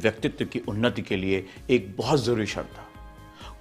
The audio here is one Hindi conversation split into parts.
व्यक्तित्व की उन्नति के लिए एक बहुत जरूरी शर्त था।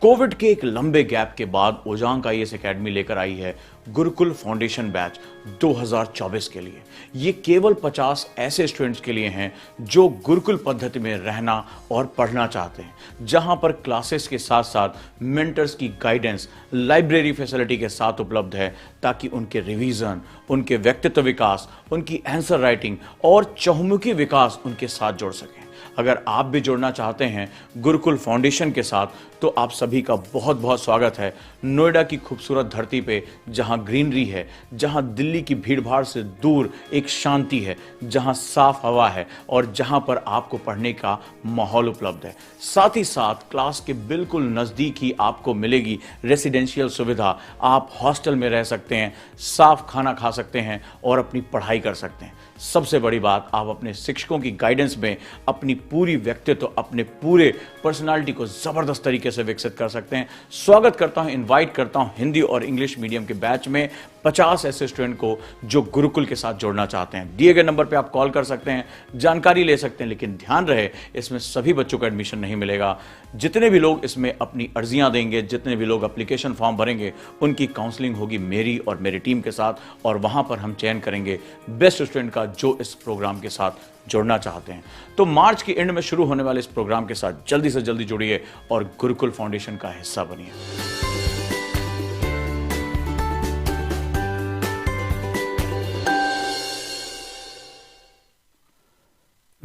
कोविड के एक लंबे गैप के बाद ओजांग आईएएस एकेडमी लेकर आई है गुरुकुल फाउंडेशन बैच 2024 के लिए। ये केवल 50 ऐसे स्टूडेंट्स के लिए हैं जो गुरुकुल पद्धति में रहना और पढ़ना चाहते हैं, जहां पर क्लासेस के साथ साथ मेंटर्स की गाइडेंस लाइब्रेरी फैसिलिटी के साथ उपलब्ध है, ताकि उनके रिवीजन, उनके व्यक्तित्व विकास, उनकी आंसर राइटिंग और चहुमुखी विकास उनके साथ जुड़ सकें। अगर आप भी जुड़ना चाहते हैं गुरुकुल फाउंडेशन के साथ, तो आप सभी का बहुत बहुत स्वागत है नोएडा की खूबसूरत धरती पे, जहां ग्रीनरी है, जहां दिल्ली की भीड़भाड़ से दूर एक शांति है, जहां साफ हवा है और जहां पर आपको पढ़ने का माहौल उपलब्ध है। साथ ही साथ क्लास के बिल्कुल नज़दीक ही आपको मिलेगी रेसिडेंशियल सुविधा। आप हॉस्टल में रह सकते हैं, साफ खाना खा सकते हैं और अपनी पढ़ाई कर सकते हैं। सबसे बड़ी बात, आप अपने शिक्षकों की गाइडेंस में अपनी पूरी व्यक्तित्व, अपने पूरे पर्सनालिटी को जबरदस्त तरीके से विकसित कर सकते हैं। स्वागत करता हूं, इनवाइट करता हूं हिंदी और इंग्लिश मीडियम के बैच में 50 ऐसे स्टूडेंट को जो गुरुकुल के साथ जुड़ना चाहते हैं। दिए गए नंबर पे आप कॉल कर सकते हैं, जानकारी ले सकते हैं, लेकिन ध्यान रहे इसमें सभी बच्चों को एडमिशन नहीं मिलेगा। जितने भी लोग इसमें अपनी अर्जियां देंगे, जितने भी लोग एप्लीकेशन फॉर्म भरेंगे, उनकी काउंसलिंग होगी मेरी और मेरी टीम के साथ, और वहां पर हम चयन करेंगे बेस्ट स्टूडेंट का जो इस प्रोग्राम के साथ जुड़ना चाहते हैं। तो मार्च के एंड में शुरू होने वाले इस प्रोग्राम के साथ जल्दी से जल्दी जुड़िए और गुरुकुल फाउंडेशन का हिस्सा बनिए।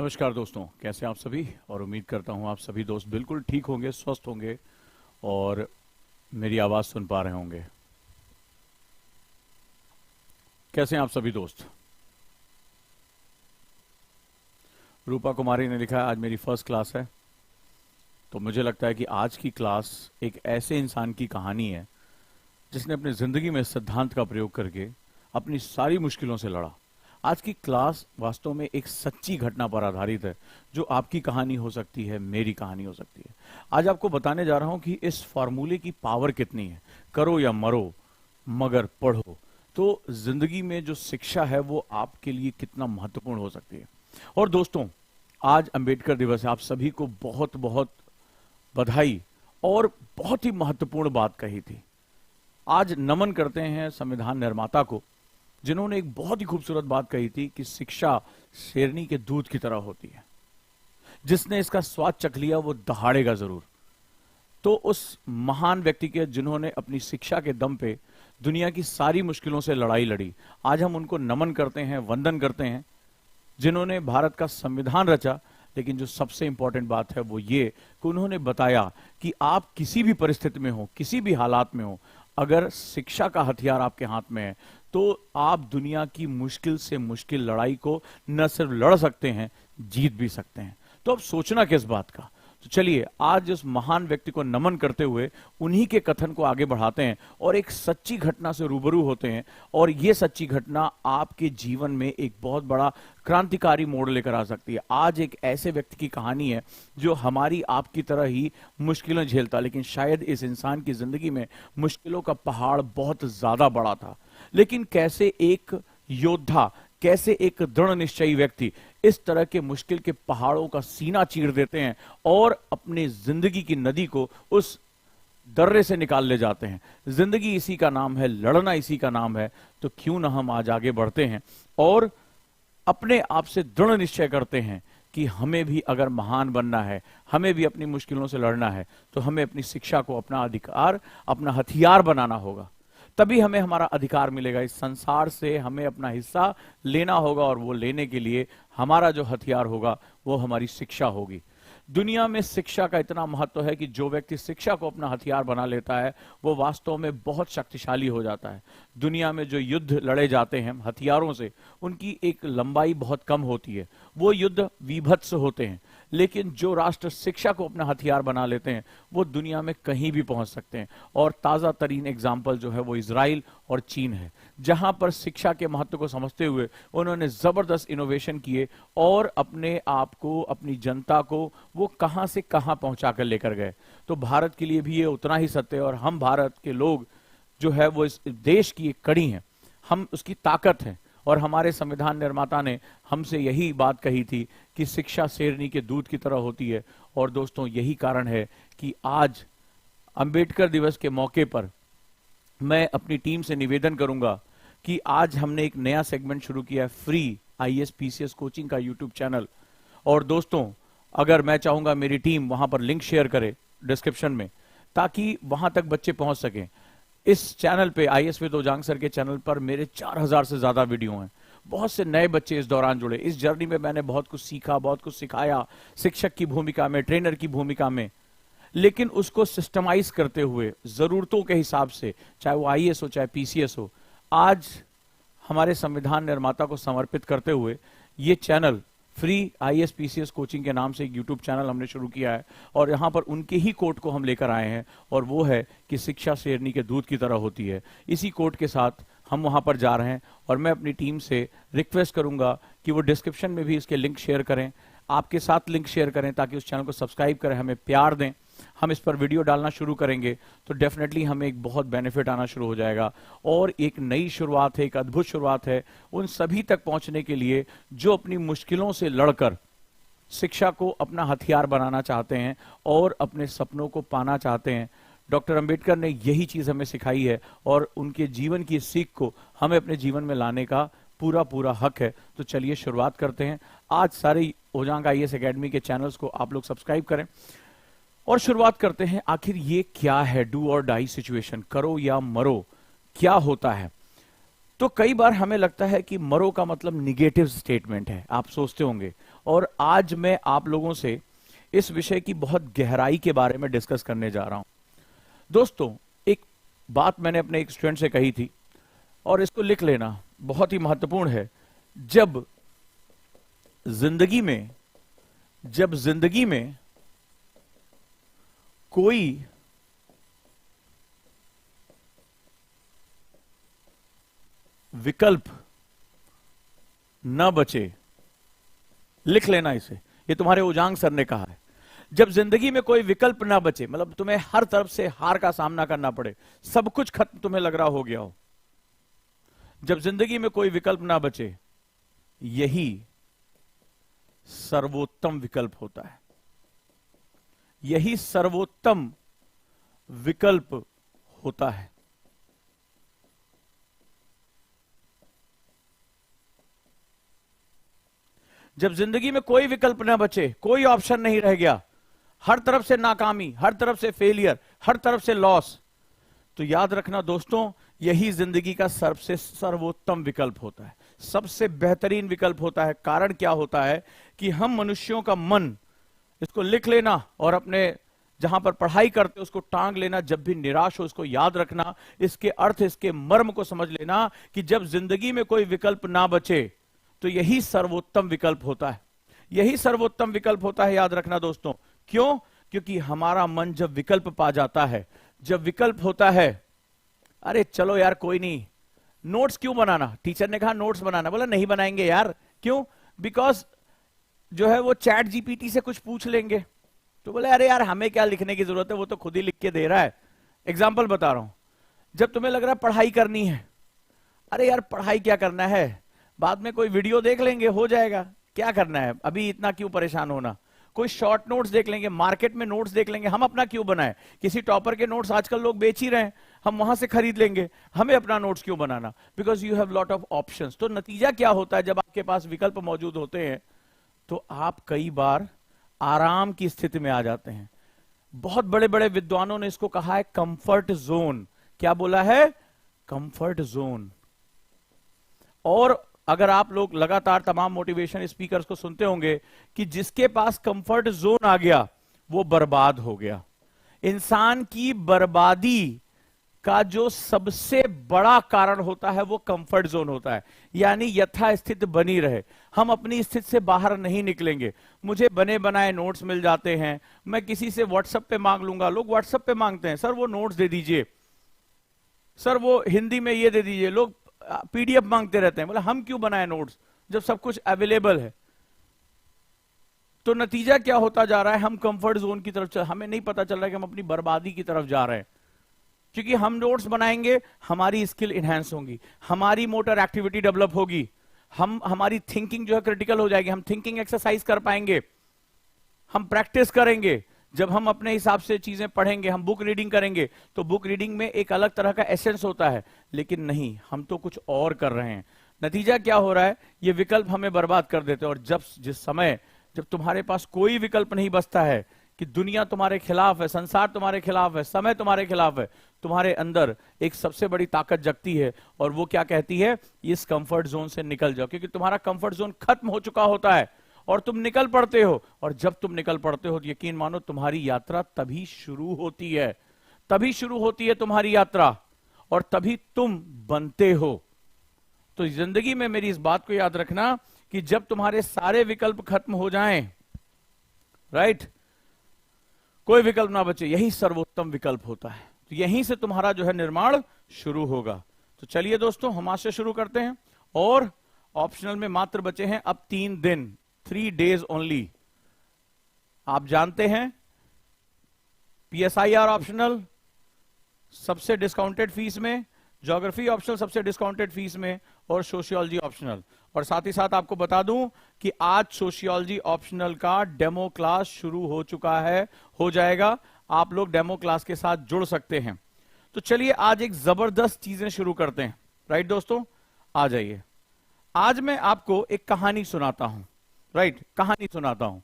नमस्कार दोस्तों, कैसे आप सभी? और उम्मीद करता हूं आप सभी दोस्त बिल्कुल ठीक होंगे, स्वस्थ होंगे और मेरी आवाज सुन पा रहे होंगे। कैसे हैं आप सभी दोस्त? रूपा कुमारी ने लिखा है आज मेरी फर्स्ट क्लास है। तो मुझे लगता है कि आज की क्लास एक ऐसे इंसान की कहानी है जिसने अपनी जिंदगी में सिद्धांत का प्रयोग करके अपनी सारी मुश्किलों से लड़ा। आज की क्लास वास्तव में एक सच्ची घटना पर आधारित है, जो आपकी कहानी हो सकती है, मेरी कहानी हो सकती है। आज आपको बताने जा रहा हूं कि इस फॉर्मूले की पावर कितनी है, करो या मरो मगर पढ़ो। तो जिंदगी में जो शिक्षा है वो आपके लिए कितना महत्वपूर्ण हो सकती है। और दोस्तों, आज अंबेडकर दिवस है। आप सभी को बहुत बहुत बधाई। और बहुत ही महत्वपूर्ण बात कही थी। आज नमन करते हैं संविधान निर्माता को, जिन्होंने एक बहुत ही खूबसूरत बात कही थी कि शिक्षा शेरनी के दूध की तरह होती है। जिसने इसका स्वाद चख लिया वो दहाड़ेगा जरूर। तो उस महान व्यक्ति के, जिन्होंने अपनी शिक्षा के दम पे दुनिया की सारी मुश्किलों से लड़ाई लड़ी, आज हम उनको नमन करते हैं, वंदन करते हैं, जिन्होंने भारत का संविधान रचा। लेकिन जो सबसे इंपॉर्टेंट बात है वो ये कि उन्होंने बताया कि आप किसी भी परिस्थिति में हो, किसी भी हालात में हो, अगर शिक्षा का हथियार आपके हाथ में है तो आप दुनिया की मुश्किल से मुश्किल लड़ाई को न सिर्फ लड़ सकते हैं, जीत भी सकते हैं। तो अब सोचना किस बात का? तो चलिए आज इस महान व्यक्ति को नमन करते हुए उन्हीं के कथन को आगे बढ़ाते हैं और एक सच्ची घटना से रूबरू होते हैं। और यह सच्ची घटना आपके जीवन में एक बहुत बड़ा क्रांतिकारी मोड़ लेकर आ सकती है। आज एक ऐसे व्यक्ति की कहानी है जो हमारी आपकी तरह ही मुश्किलें झेलता, लेकिन शायद इस इंसान की जिंदगी में मुश्किलों का पहाड़ बहुत ज्यादा बड़ा था। लेकिन कैसे एक योद्धा, कैसे एक दृढ़ निश्चयी व्यक्ति इस तरह के मुश्किल के पहाड़ों का सीना चीर देते हैं और अपनी जिंदगी की नदी को उस दर्रे से निकाल ले जाते हैं। जिंदगी इसी का नाम है, लड़ना इसी का नाम है। तो क्यों ना हम आज आगे बढ़ते हैं और अपने आप से दृढ़ निश्चय करते हैं कि हमें भी अगर महान बनना है, हमें भी अपनी मुश्किलों से लड़ना है, तो हमें अपनी शिक्षा को अपना अधिकार, अपना हथियार बनाना होगा। तभी हमें हमारा अधिकार मिलेगा। इस संसार से हमें अपना हिस्सा लेना होगा और वो लेने के लिए हमारा जो हथियार होगा वो हमारी शिक्षा होगी। दुनिया में शिक्षा का इतना महत्व है कि जो व्यक्ति शिक्षा को अपना हथियार बना लेता है वो वास्तव में बहुत शक्तिशाली हो जाता है। दुनिया में जो युद्ध लड़े जाते हैं हथियारों से, उनकी एक लंबाई बहुत कम होती है, वो युद्ध विभत्स होते हैं। लेकिन जो राष्ट्र शिक्षा को अपना हथियार बना लेते हैं वो दुनिया में कहीं भी पहुंच सकते हैं। और ताजा तरीन एग्जाम्पल जो है वो इजराइल और चीन है, जहां पर शिक्षा के महत्व को समझते हुए उन्होंने जबरदस्त इनोवेशन किए और अपने आप को, अपनी जनता को वो कहां से कहां पहुंचा कर लेकर गए। तो भारत के लिए भी ये उतना ही सत्य है। और हम भारत के लोग जो है वो इस देश की एक कड़ी हैं, हम उसकी ताकत हैं। और हमारे संविधान निर्माता ने हमसे यही बात कही थी कि शिक्षा शेरनी के दूध की तरह होती है। और दोस्तों, यही कारण है कि आज अंबेडकर दिवस के मौके पर मैं अपनी टीम से निवेदन करूंगा कि आज हमने एक नया सेगमेंट शुरू किया है, फ्री आईएएस पीसीएस कोचिंग का यूट्यूब चैनल। और दोस्तों, अगर मैं चाहूंगा मेरी टीम वहां पर लिंक शेयर करे डिस्क्रिप्शन में, ताकि वहां तक बच्चे पहुंच सकें। इस चैनल पे, आईएएस विद ओजांग सर के चैनल पर मेरे 4000 से ज्यादा वीडियो हैं। बहुत से नए बच्चे इस दौरान जुड़े। इस जर्नी में मैंने बहुत कुछ सीखा, बहुत कुछ सिखाया, शिक्षक की भूमिका में, ट्रेनर की भूमिका में, लेकिन उसको सिस्टमाइज करते हुए जरूरतों के हिसाब से, चाहे वो आईएएस हो चाहे पीसीएस हो, आज हमारे संविधान निर्माता को समर्पित करते हुए ये channel free IAS PCS coaching के नाम से एक यूट्यूब चैनल हमने शुरू किया है। और यहां पर उनके ही कोट को हम लेकर आए हैं, और वो है कि शिक्षा शेरनी के दूध की तरह होती है। इसी कोट के साथ हम वहां पर जा रहे हैं, और मैं अपनी टीम से रिक्वेस्ट करूंगा कि वो डिस्क्रिप्शन में भी इसके लिंक शेयर करें, आपके साथ लिंक शेयर करें, ताकि उस चैनल को सब्सक्राइब करें, हमें प्यार दें। हम इस पर वीडियो डालना शुरू करेंगे तो डेफिनेटली हमें एक बहुत बेनिफिट आना शुरू हो जाएगा, और एक नई शुरुआत है, एक अद्भुत शुरुआत है उन सभी तक पहुंचने के लिए जो अपनी मुश्किलों से लड़कर शिक्षा को अपना हथियार बनाना चाहते हैं और अपने सपनों को पाना चाहते हैं। डॉक्टर अंबेडकर ने यही चीज हमें सिखाई है, और उनके जीवन की सीख को हमें अपने जीवन में लाने का पूरा पूरा हक है। तो चलिए शुरुआत करते हैं। आज सारे ओजांग आईएएस एकेडमी के चैनल्स को आप लोग सब्सक्राइब करें, और शुरुआत करते हैं। आखिर ये क्या है डू और डाई सिचुएशन, करो या मरो, क्या होता है? तो कई बार हमें लगता है कि मरो का मतलब निगेटिव स्टेटमेंट है, आप सोचते होंगे। और आज मैं आप लोगों से इस विषय की बहुत गहराई के बारे में डिस्कस करने जा रहा हूं। दोस्तों, एक बात मैंने अपने एक स्टूडेंट से कही थी, और इसको लिख लेना, बहुत ही महत्वपूर्ण है। जब जिंदगी में कोई विकल्प न बचे, लिख लेना इसे, ये तुम्हारे ओजांग सर ने कहा है। जब जिंदगी में कोई विकल्प ना बचे, मतलब तुम्हें हर तरफ से हार का सामना करना पड़े, सब कुछ खत्म तुम्हें लग रहा हो गया हो, जब जिंदगी में कोई विकल्प ना बचे, यही सर्वोत्तम विकल्प होता है। यही सर्वोत्तम विकल्प होता है। जब जिंदगी में कोई विकल्प ना बचे, कोई ऑप्शन नहीं रह गया, हर तरफ से नाकामी, हर तरफ से फेलियर, हर तरफ से लॉस, तो याद रखना दोस्तों, यही जिंदगी का सबसे सर्वोत्तम विकल्प होता है, सबसे बेहतरीन विकल्प होता है। कारण क्या होता है कि हम मनुष्यों का मन, इसको लिख लेना और अपने जहां पर पढ़ाई करते हो उसको टांग लेना, जब भी निराश हो इसको याद रखना, इसके अर्थ, इसके मर्म को समझ लेना कि जब जिंदगी में कोई विकल्प ना बचे तो यही सर्वोत्तम विकल्प होता है। यही सर्वोत्तम विकल्प होता है, याद रखना दोस्तों। क्यों? क्योंकि हमारा मन जब विकल्प पा जाता है, जब विकल्प होता है, अरे चलो यार कोई नहीं, नोट्स क्यों बनाना, टीचर ने कहा नोट्स बनाना, बोला नहीं बनाएंगे यार। क्यों? बिकॉज जो है वो चैट जीपीटी से कुछ पूछ लेंगे, तो बोले अरे यार हमें क्या लिखने की जरूरत है, वो तो खुद ही लिख के दे रहा है। एग्जाम्पल बता रहा हूं, जब तुम्हें लग रहा है पढ़ाई करनी है, अरे यार पढ़ाई क्या करना है, बाद में कोई वीडियो देख लेंगे, हो जाएगा, क्या करना है, अभी इतना क्यों परेशान होना। कोई शॉर्ट नोट्स देख लेंगे, मार्केट में नोट्स देख लेंगे, हम अपना क्यों बनाए, किसी टॉपर के नोट्स आजकल लोग बेच ही रहे हैं, हम वहां से खरीद लेंगे, हमें अपना नोट्स क्यों बनाना, because you have lot of options. तो नतीजा क्या होता है, जब आपके पास विकल्प मौजूद होते हैं तो आप कई बार आराम की स्थिति में आ जाते हैं। बहुत बड़े बड़े विद्वानों ने इसको कहा है कंफर्ट जोन। क्या बोला है? Comfort zone. और अगर आप लोग लगातार तमाम मोटिवेशन स्पीकर्स को सुनते होंगे कि जिसके पास कंफर्ट जोन आ गया वो बर्बाद हो गया। इंसान की बर्बादी का जो सबसे बड़ा कारण होता है वो कंफर्ट जोन होता है, यानी यथास्थित बनी रहे, हम अपनी स्थिति से बाहर नहीं निकलेंगे। मुझे बने बनाए नोट्स मिल जाते हैं, मैं किसी से व्हाट्सएप पे मांग लूंगा, लोग व्हाट्सएप पे मांगते हैं, सर वो नोट्स दे दीजिए, सर वो हिंदी में ये दे दीजिए, लोग पीडीएफ मांगते रहते हैं। बोला हम क्यों बनाए नोट्स जब सब कुछ अवेलेबल है। तो नतीजा क्या होता जा रहा है, हम कंफर्ट जोन की तरफ हमें नहीं पता चल रहा है कि हम अपनी बर्बादी की तरफ जा रहे हैं। क्योंकि हम नोट्स बनाएंगे, हमारी स्किल इनहेंस होंगी, हमारी मोटर एक्टिविटी डेवलप होगी, हमारी थिंकिंग जो है क्रिटिकल हो जाएगी, हम थिंकिंग एक्सरसाइज कर पाएंगे, हम प्रैक्टिस करेंगे। जब हम अपने हिसाब से चीजें पढ़ेंगे, हम बुक रीडिंग करेंगे, तो बुक रीडिंग में एक अलग तरह का एसेंस होता है, लेकिन नहीं, हम तो कुछ और कर रहे हैं। नतीजा क्या हो रहा है, ये विकल्प हमें बर्बाद कर देते हैं। और जिस समय जब तुम्हारे पास कोई विकल्प नहीं बचता है, कि दुनिया तुम्हारे खिलाफ है, संसार तुम्हारे खिलाफ है, समय तुम्हारे खिलाफ है, तुम्हारे अंदर एक सबसे बड़ी ताकत जगती है, और वो क्या कहती है, इस कंफर्ट जोन से निकल जाओ। क्योंकि तुम्हारा कंफर्ट जोन खत्म हो चुका होता है और तुम निकल पड़ते हो। और जब तुम निकल पड़ते हो, तो यकीन मानो तुम्हारी यात्रा तभी शुरू होती है, तभी शुरू होती है तुम्हारी यात्रा, और तभी तुम बनते हो। तो जिंदगी में मेरी इस बात को याद रखना कि जब तुम्हारे सारे विकल्प खत्म हो जाएं, राइट, कोई विकल्प ना बचे, यही सर्वोत्तम विकल्प होता है। तो यहीं से तुम्हारा जो है निर्माण शुरू होगा। तो चलिए दोस्तों, हम आज से शुरू करते हैं। और ऑप्शनल में मात्र बचे हैं अब 3 दिन, 3 days ओनली। आप जानते हैं PSIR ऑप्शनल सबसे डिस्काउंटेड फीस में, ज्योग्राफी ऑप्शनल सबसे डिस्काउंटेड फीस में, और सोशियोलॉजी ऑप्शनल। और साथ ही साथ आपको बता दूं कि आज सोशियोलॉजी ऑप्शनल का डेमो क्लास शुरू हो चुका है, हो जाएगा। आप लोग डेमो क्लास के साथ जुड़ सकते हैं। तो चलिए आज एक जबरदस्त चीजें शुरू करते हैं। राइट दोस्तों, आ जाइए। आज मैं आपको एक कहानी सुनाता हूं, राइट, कहानी सुनाता हूं।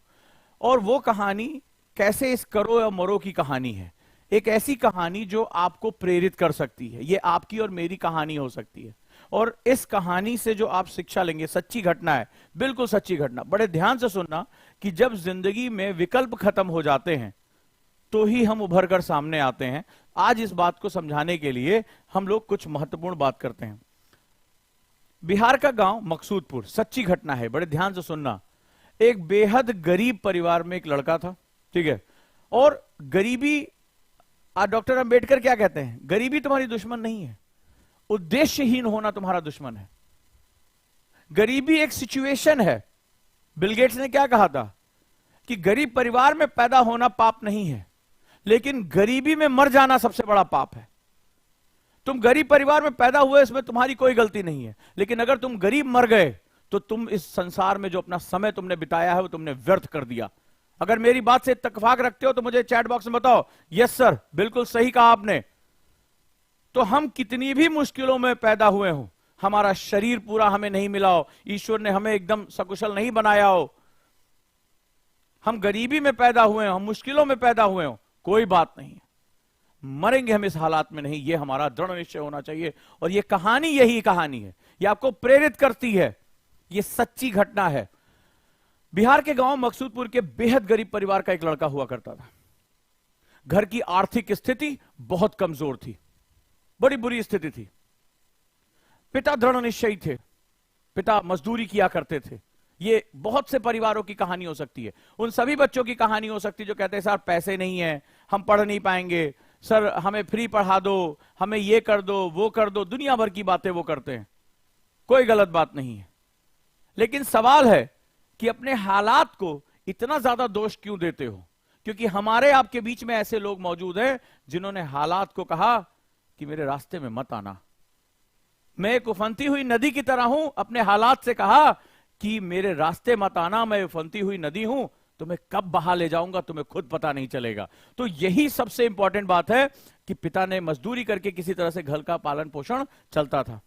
और वो कहानी कैसे इस करो या मरो की कहानी है। एक ऐसी कहानी जो आपको प्रेरित कर सकती है। ये आपकी और मेरी कहानी हो सकती है। और इस कहानी से जो आप शिक्षा लेंगे, सच्ची घटना है, बिल्कुल सच्ची घटना। बड़े ध्यान से सुनना कि जब जिंदगी में विकल्प खत्म हो जाते हैं, तो ही हम उभर कर सामने आते हैं। आज इस बात को समझाने के लिए हम लोग कुछ महत्वपूर्ण बात करते हैं। बिहार का गांव मकसूदपुर, सच्ची घटना है, बड़े ध्यान से सुनना। एक बेहद गरीब परिवार में एक लड़का था, ठीक है। और गरीबी, डॉक्टर अंबेडकर क्या कहते हैं, गरीबी तुम्हारी दुश्मन नहीं है, उद्देश्यहीन होना तुम्हारा दुश्मन है। गरीबी एक सिचुएशन है। बिल गेट्स ने क्या कहा था कि गरीब परिवार में पैदा होना पाप नहीं है, लेकिन गरीबी में मर जाना सबसे बड़ा पाप है। तुम गरीब परिवार में पैदा हुए, इसमें तुम्हारी कोई गलती नहीं है, लेकिन अगर तुम गरीब मर गए, तो तुम इस संसार में जो अपना समय तुमने बिताया है, वो तुमने व्यर्थ कर दिया। अगर मेरी बात से इत्तेफाक रखते हो तो मुझे चैट बॉक्स में बताओ, यस सर, बिल्कुल सही कहा आपने। तो हम कितनी भी मुश्किलों में पैदा हुए हो, हमारा शरीर पूरा हमें नहीं मिला हो, ईश्वर ने हमें एकदम सकुशल नहीं बनाया हो, हम गरीबी में पैदा हुए हो, हम मुश्किलों में पैदा हुए हो, कोई बात नहीं, मरेंगे हम इस हालात में नहीं, ये हमारा दृढ़ निश्चय होना चाहिए। और ये कहानी, यही कहानी है, ये आपको प्रेरित करती है। ये सच्ची घटना है। बिहार के गांव मकसूदपुर के बेहद गरीब परिवार का एक लड़का हुआ करता था। घर की आर्थिक स्थिति बहुत कमजोर थी, बड़ी बुरी स्थिति थी। पिता दृढ़ निश्चयी थे, पिता मजदूरी किया करते थे। ये बहुत से परिवारों की कहानी हो सकती है, उन सभी बच्चों की कहानी हो सकती है जो कहते हैं सर पैसे नहीं है, हम पढ़ नहीं पाएंगे, सर हमें फ्री पढ़ा दो, हमें ये कर दो, वो कर दो, दुनिया भर की बातें वो करते हैं। कोई गलत बात नहीं है, लेकिन सवाल है कि अपने हालात को इतना ज्यादा दोष क्यों देते हो। क्योंकि हमारे आपके बीच में ऐसे लोग मौजूद हैं जिन्होंने हालात को कहा कि मेरे रास्ते में मत आना। मैं एक उफनती हुई नदी की तरह हूं, अपने हालात से कहा कि मेरे रास्ते मत आना, मैं उफनती हुई नदी हूं, तुम्हें कब बहा ले जाऊंगा तुम्हें खुद पता नहीं चलेगा। तो यही सबसे इंपॉर्टेंट बात है कि पिता ने मजदूरी करके किसी तरह से घर का पालन पोषण चलता था।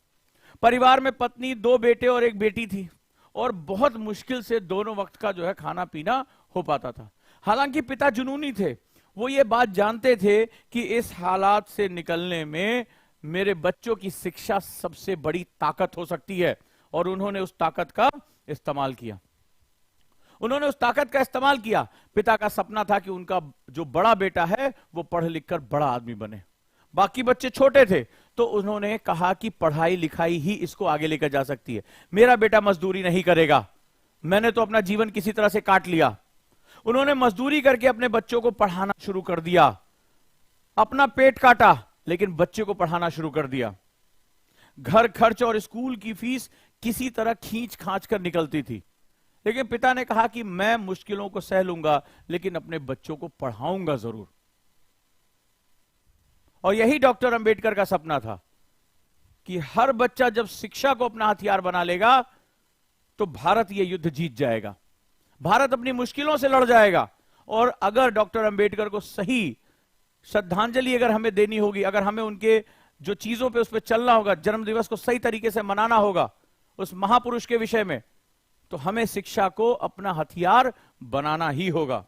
परिवार में पत्नी, 2 बेटे और 1 बेटी थी, और बहुत मुश्किल से दोनों वक्त का जो है खाना पीना हो पाता था। हालांकि पिता जुनूनी थे, वो ये बात जानते थे कि इस हालात से निकलने में मेरे बच्चों की शिक्षा सबसे बड़ी ताकत हो सकती है, और उन्होंने उस ताकत का इस्तेमाल किया। उन्होंने उस ताकत का इस्तेमाल किया। पिता का सपना था कि उनका जो बड़ा बेटा है वो पढ़ लिख कर बड़ा आदमी बने। बाकी बच्चे छोटे थे, तो उन्होंने कहा कि पढ़ाई लिखाई ही इसको आगे लेकर जा सकती है, मेरा बेटा मजदूरी नहीं करेगा, मैंने तो अपना जीवन किसी तरह से काट लिया। उन्होंने मजदूरी करके अपने बच्चों को पढ़ाना शुरू कर दिया, अपना पेट काटा, लेकिन बच्चे को पढ़ाना शुरू कर दिया। घर खर्च और स्कूल की फीस किसी तरह खींच खांच कर निकलती थी, लेकिन पिता ने कहा कि मैं मुश्किलों को सह लूंगा, लेकिन अपने बच्चों को पढ़ाऊंगा जरूर। और यही डॉक्टर अंबेडकर का सपना था कि हर बच्चा जब शिक्षा को अपना हथियार बना लेगा तो भारत ये युद्ध जीत जाएगा, भारत अपनी मुश्किलों से लड़ जाएगा। और अगर डॉक्टर अंबेडकर को सही श्रद्धांजलि अगर हमें देनी होगी, अगर हमें उनके जो चीजों पे उस पर चलना होगा, जन्म दिवस को सही तरीके से मनाना होगा उस महापुरुष के विषय में, तो हमें शिक्षा को अपना हथियार बनाना ही होगा।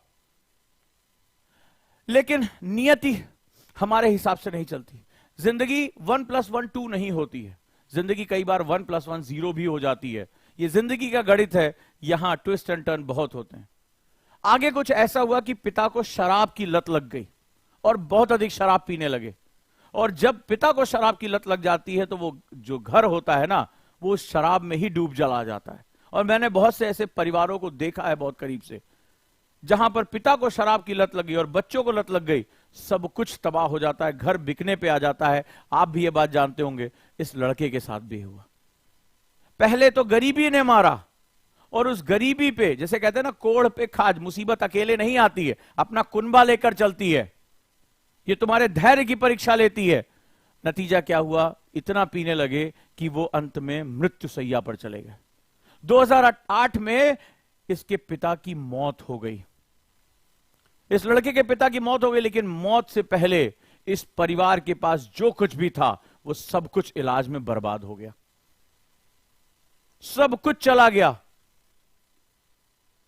लेकिन नियति हमारे हिसाब से नहीं चलती। जिंदगी 1+1 2 नहीं होती है, जिंदगी कई बार 1+1 0 भी हो जाती है। ये जिंदगी का गणित है, यहां ट्विस्ट एंड टर्न बहुत होते हैं। आगे कुछ ऐसा हुआ कि पिता को शराब की लत लग गई और बहुत अधिक शराब पीने लगे। और जब पिता को शराब की लत लग जाती है तो वो जो घर होता है ना, वो उस शराब में ही डूब जला जाता है। और मैंने बहुत से ऐसे परिवारों को देखा है बहुत करीब से, जहां पर पिता को शराब की लत लगी और बच्चों को लत लग गई, सब कुछ तबाह हो जाता है, घर बिकने पे आ जाता है। आप भी ये बात जानते होंगे, इस लड़के के साथ भी हुआ। पहले तो गरीबी ने मारा, और उस गरीबी पे, जैसे कहते हैं ना, कोढ़ पे खाज, मुसीबत अकेले नहीं आती है, अपना कुनबा लेकर चलती है। ये तुम्हारे धैर्य की परीक्षा लेती है। नतीजा क्या हुआ? इतना पीने लगे कि वो अंत में मृत्यु शैया पर चले गए। 2008 में इसके पिता की मौत हो गई, इस लड़के के पिता की मौत हो गई। लेकिन मौत से पहले इस परिवार के पास जो कुछ भी था वो सब कुछ इलाज में बर्बाद हो गया, सब कुछ चला गया,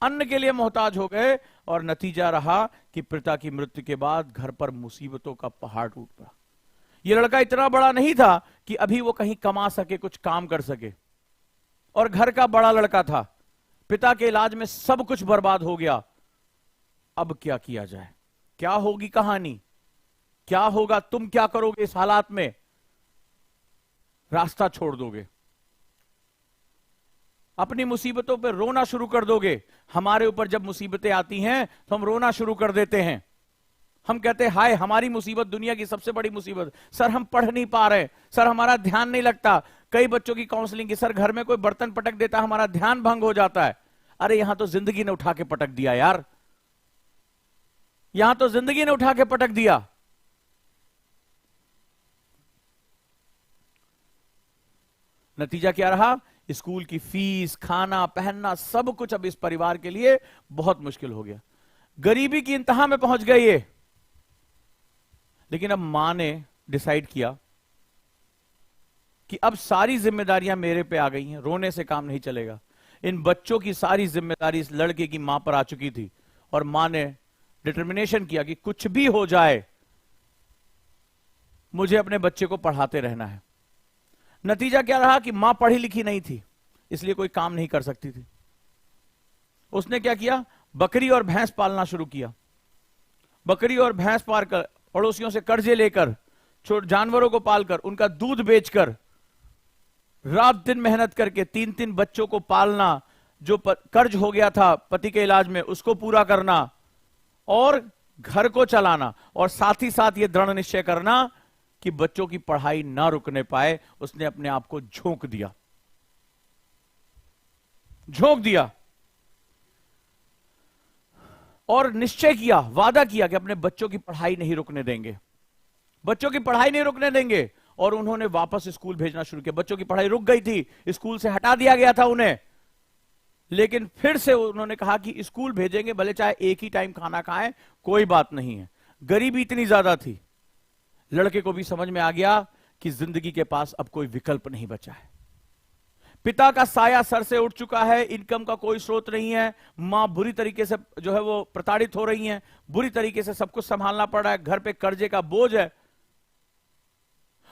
अन्न के लिए मोहताज हो गए। और नतीजा रहा कि पिता की मृत्यु के बाद घर पर मुसीबतों का पहाड़ टूट पड़ा। यह लड़का इतना बड़ा नहीं था कि अभी वो कहीं कमा सके, कुछ काम कर सके, और घर का बड़ा लड़का था। पिता के इलाज में सब कुछ बर्बाद हो गया। अब क्या किया जाए? क्या होगी कहानी? क्या होगा? तुम क्या करोगे इस हालात में? रास्ता छोड़ दोगे, अपनी मुसीबतों पर रोना शुरू कर दोगे। हमारे ऊपर जब मुसीबतें आती हैं तो हम रोना शुरू कर देते हैं। हम कहते हैं हाय हमारी मुसीबत दुनिया की सबसे बड़ी मुसीबत, सर हम पढ़ नहीं पा रहे, सर हमारा ध्यान नहीं लगता। कई बच्चों की काउंसलिंग की, सर घर में कोई बर्तन पटक देता, हमारा ध्यान भंग हो जाता है। अरे यहां तो जिंदगी ने उठा के पटक दिया यार, यहां तो जिंदगी ने उठा के पटक दिया। नतीजा क्या रहा? स्कूल की फीस, खाना, पहनना, सब कुछ अब इस परिवार के लिए बहुत मुश्किल हो गया। गरीबी की इंतहा में पहुंच गए ये। लेकिन अब मां ने डिसाइड किया कि अब सारी जिम्मेदारियां मेरे पे आ गई हैं, रोने से काम नहीं चलेगा। इन बच्चों की सारी जिम्मेदारी इस लड़के की मां पर आ चुकी थी। और मां ने डिटर्मिनेशन किया कि कुछ भी हो जाए मुझे अपने बच्चे को पढ़ाते रहना है। नतीजा क्या रहा कि मां पढ़ी लिखी नहीं थी, इसलिए कोई काम नहीं कर सकती थी। उसने क्या किया? बकरी और भैंस पालना शुरू किया। बकरी और भैंस पालकर, पड़ोसियों से कर्जे लेकर, जानवरों को पालकर, उनका दूध बेचकर, रात दिन मेहनत करके 3-3 बच्चों को पालना, जो कर्ज हो गया था पति के इलाज में उसको पूरा करना, और घर को चलाना, और साथ ही साथ यह दृढ़ निश्चय करना कि बच्चों की पढ़ाई ना रुकने पाए। उसने अपने आप को झोंक दिया, और निश्चय किया, वादा किया कि अपने बच्चों की पढ़ाई नहीं रुकने देंगे, बच्चों की पढ़ाई नहीं रुकने देंगे। और उन्होंने वापस स्कूल भेजना शुरू किया। बच्चों की पढ़ाई रुक गई थी, स्कूल से हटा दिया गया था उन्हें, लेकिन फिर से उन्होंने कहा कि स्कूल भेजेंगे, भले चाहे एक ही टाइम खाना खाएं, कोई बात नहीं है। गरीबी इतनी ज्यादा थी, लड़के को भी समझ में आ गया कि जिंदगी के पास अब कोई विकल्प नहीं बचा है। पिता का साया सर से उठ चुका है, इनकम का कोई स्रोत नहीं है, मां बुरी तरीके से जो है वो प्रताड़ित हो रही हैं, बुरी तरीके से सब कुछ संभालना पड़ रहा है, घर पे कर्जे का बोझ है।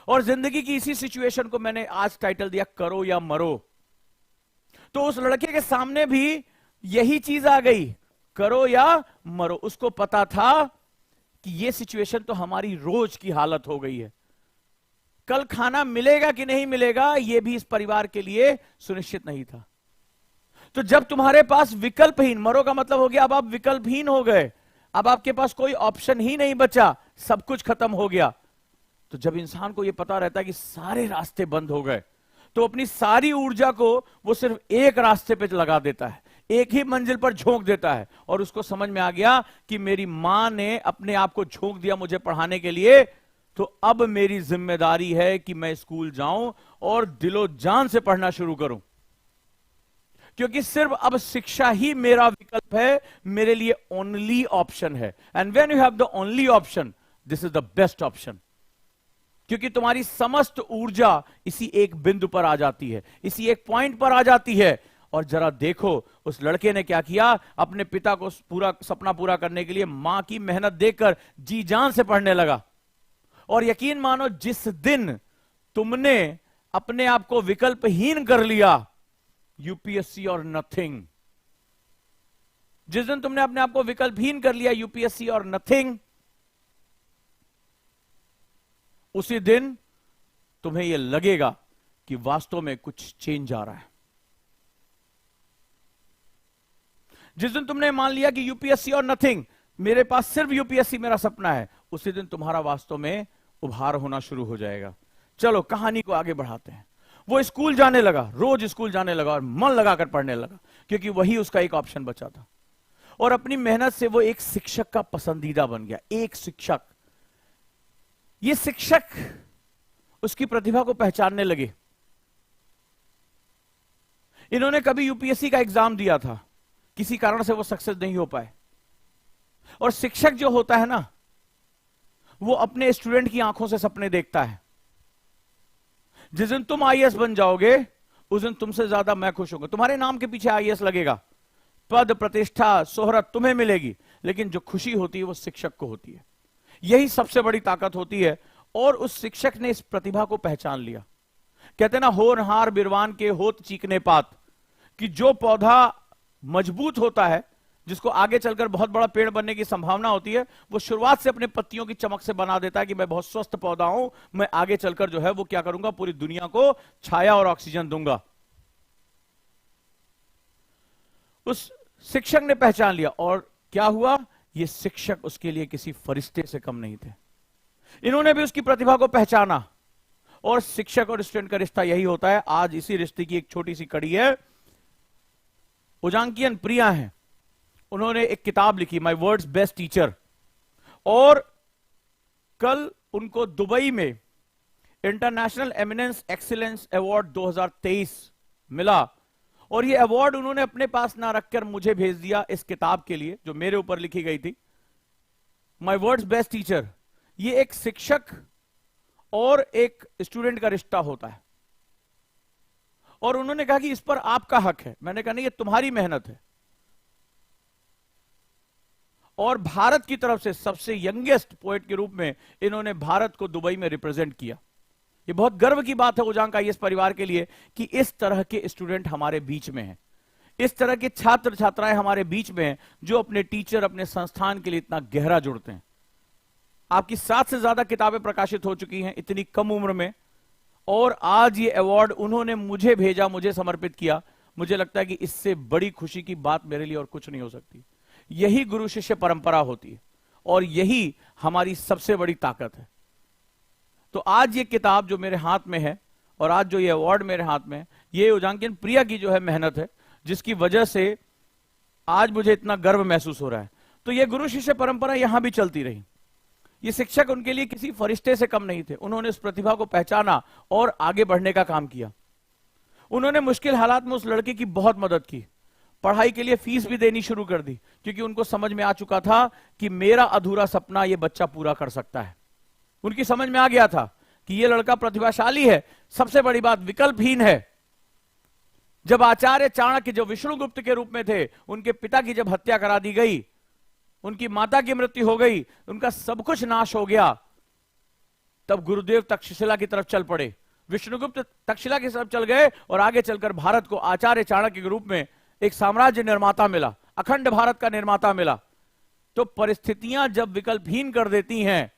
और जिंदगी की इसी सिचुएशन को मैंने आज टाइटल दिया करो या मरो। तो उस लड़के के सामने भी यही चीज आ गई, करो या मरो। उसको पता था कि यह सिचुएशन तो हमारी रोज की हालत हो गई है, कल खाना मिलेगा कि नहीं मिलेगा यह भी इस परिवार के लिए सुनिश्चित नहीं था। तो जब तुम्हारे पास विकल्पहीन, मरो का मतलब हो गया अब आप विकल्पहीन हो गए, अब आपके पास कोई ऑप्शन ही नहीं बचा, सब कुछ खत्म हो गया। तो जब इंसान को यह पता रहता है कि सारे रास्ते बंद हो गए, तो अपनी सारी ऊर्जा को वो सिर्फ एक रास्ते पे लगा देता है, एक ही मंजिल पर झोंक देता है। और उसको समझ में आ गया कि मेरी मां ने अपने आप को झोंक दिया मुझे पढ़ाने के लिए, तो अब मेरी जिम्मेदारी है कि मैं स्कूल जाऊं और दिलो जान से पढ़ना शुरू करूं, क्योंकि सिर्फ अब शिक्षा ही मेरा विकल्प है, मेरे लिए ओनली ऑप्शन है। And when you have the only option, this is the best option, क्योंकि तुम्हारी समस्त ऊर्जा इसी एक बिंदु पर आ जाती है, इसी एक पॉइंट पर आ जाती है। और जरा देखो उस लड़के ने क्या किया, अपने पिता को पूरा सपना पूरा करने के लिए मां की मेहनत देखकर जी जान से पढ़ने लगा। और यकीन मानो, जिस दिन तुमने अपने आप को विकल्पहीन कर लिया, यूपीएससी और नथिंग, जिस दिन तुमने अपने आप को विकल्पहीन कर लिया, यूपीएससी और नथिंग, उसी दिन तुम्हें यह लगेगा कि वास्तव में कुछ चेंज आ रहा है। जिस दिन तुमने मान लिया कि यूपीएससी और नथिंग, मेरे पास सिर्फ यूपीएससी मेरा सपना है, उसी दिन तुम्हारा वास्तव में उभार होना शुरू हो जाएगा। चलो कहानी को आगे बढ़ाते हैं। वो स्कूल जाने लगा, रोज स्कूल जाने लगा और मन लगाकर पढ़ने लगा, क्योंकि वही उसका एक ऑप्शन बचा था। और अपनी मेहनत से वो एक शिक्षक का पसंदीदा बन गया। एक शिक्षक, ये शिक्षक उसकी प्रतिभा को पहचानने लगे। इन्होंने कभी यूपीएससी का एग्जाम दिया था, किसी कारण से वो सक्सेस नहीं हो पाए। और शिक्षक जो होता है ना, वो अपने स्टूडेंट की आंखों से सपने देखता है। जिस दिन तुम आईएएस बन जाओगे, उस दिन तुमसे ज्यादा मैं खुश होऊंगा। तुम्हारे नाम के पीछे आईएएस लगेगा, पद प्रतिष्ठा शोहरत तुम्हें मिलेगी, लेकिन जो खुशी होती है वो शिक्षक को होती है। यही सबसे बड़ी ताकत होती है। और उस शिक्षक ने इस प्रतिभा को पहचान लिया। कहते ना, होनहार बिरवान के होत चीकने पात, कि जो पौधा मजबूत होता है, जिसको आगे चलकर बहुत बड़ा पेड़ बनने की संभावना होती है, वो शुरुआत से अपने पत्तियों की चमक से बना देता है कि मैं बहुत स्वस्थ पौधा हूं, मैं आगे चलकर जो है वो क्या करूंगा, पूरी दुनिया को छाया और ऑक्सीजन दूंगा। उस शिक्षक ने पहचान लिया। और क्या हुआ, ये शिक्षक उसके लिए किसी फरिश्ते से कम नहीं थे। इन्होंने भी उसकी प्रतिभा को पहचाना। और शिक्षक और स्टूडेंट का रिश्ता यही होता है। आज इसी रिश्ते की एक छोटी सी कड़ी है। उजांकियन प्रिया हैं, उन्होंने एक किताब लिखी, माय वर्ड्स बेस्ट टीचर। और कल उनको दुबई में इंटरनेशनल एमिनेंस एक्सीलेंस अवार्ड 2023 मिला। और ये अवार्ड उन्होंने अपने पास ना रखकर मुझे भेज दिया इस किताब के लिए, जो मेरे ऊपर लिखी गई थी, माय वर्ड्स बेस्ट टीचर। ये एक शिक्षक और एक स्टूडेंट का रिश्ता होता है। और उन्होंने कहा कि इस पर आपका हक है। मैंने कहा नहीं, ये तुम्हारी मेहनत है। और भारत की तरफ से सबसे यंगेस्ट पोएट के रूप में इन्होंने भारत को दुबई में रिप्रेजेंट किया। ये बहुत गर्व की बात है उजांक आईएएस परिवार के लिए कि इस तरह के स्टूडेंट हमारे बीच में हैं, इस तरह के छात्र छात्राएं हमारे बीच में हैं, जो अपने टीचर, अपने संस्थान के लिए इतना गहरा जुड़ते हैं। आपकी 7 से ज्यादा किताबें प्रकाशित हो चुकी हैं इतनी कम उम्र में। और आज ये अवार्ड उन्होंने मुझे भेजा, मुझे समर्पित किया। मुझे लगता है कि इससे बड़ी खुशी की बात मेरे लिए और कुछ नहीं हो सकती। यही गुरु शिष्य परंपरा होती है और यही हमारी सबसे बड़ी ताकत है। तो आज ये किताब जो मेरे हाथ में है और आज जो ये अवार्ड मेरे हाथ में है, ये उजांकियन प्रिया की जो है मेहनत है, जिसकी वजह से आज मुझे इतना गर्व महसूस हो रहा है। तो ये गुरु शिष्य परंपरा यहां भी चलती रही। ये शिक्षक उनके लिए किसी फरिश्ते से कम नहीं थे। उन्होंने उस प्रतिभा को पहचाना और आगे बढ़ने का काम किया। उन्होंने मुश्किल हालात में उस लड़के की बहुत मदद की। पढ़ाई के लिए फीस भी देनी शुरू कर दी, क्योंकि उनको समझ में आ चुका था कि मेरा अधूरा सपना ये बच्चा पूरा कर सकता है। उनकी समझ में आ गया था कि ये लड़का प्रतिभाशाली है, सबसे बड़ी बात विकल्पहीन है। जब आचार्य चाणक्य, जो विष्णुगुप्त के रूप में थे, उनके पिता की जब हत्या करा दी गई, उनकी माता की मृत्यु हो गई, उनका सब कुछ नाश हो गया, तब गुरुदेव तक्षशिला की तरफ चल पड़े। विष्णुगुप्त तक्षशिला की तरफ चल गए और आगे चलकर भारत को आचार्य चाणक्य के रूप में एक साम्राज्य निर्माता मिला, अखंड भारत का निर्माता मिला। तो परिस्थितियां जब विकल्पहीन कर देती हैं,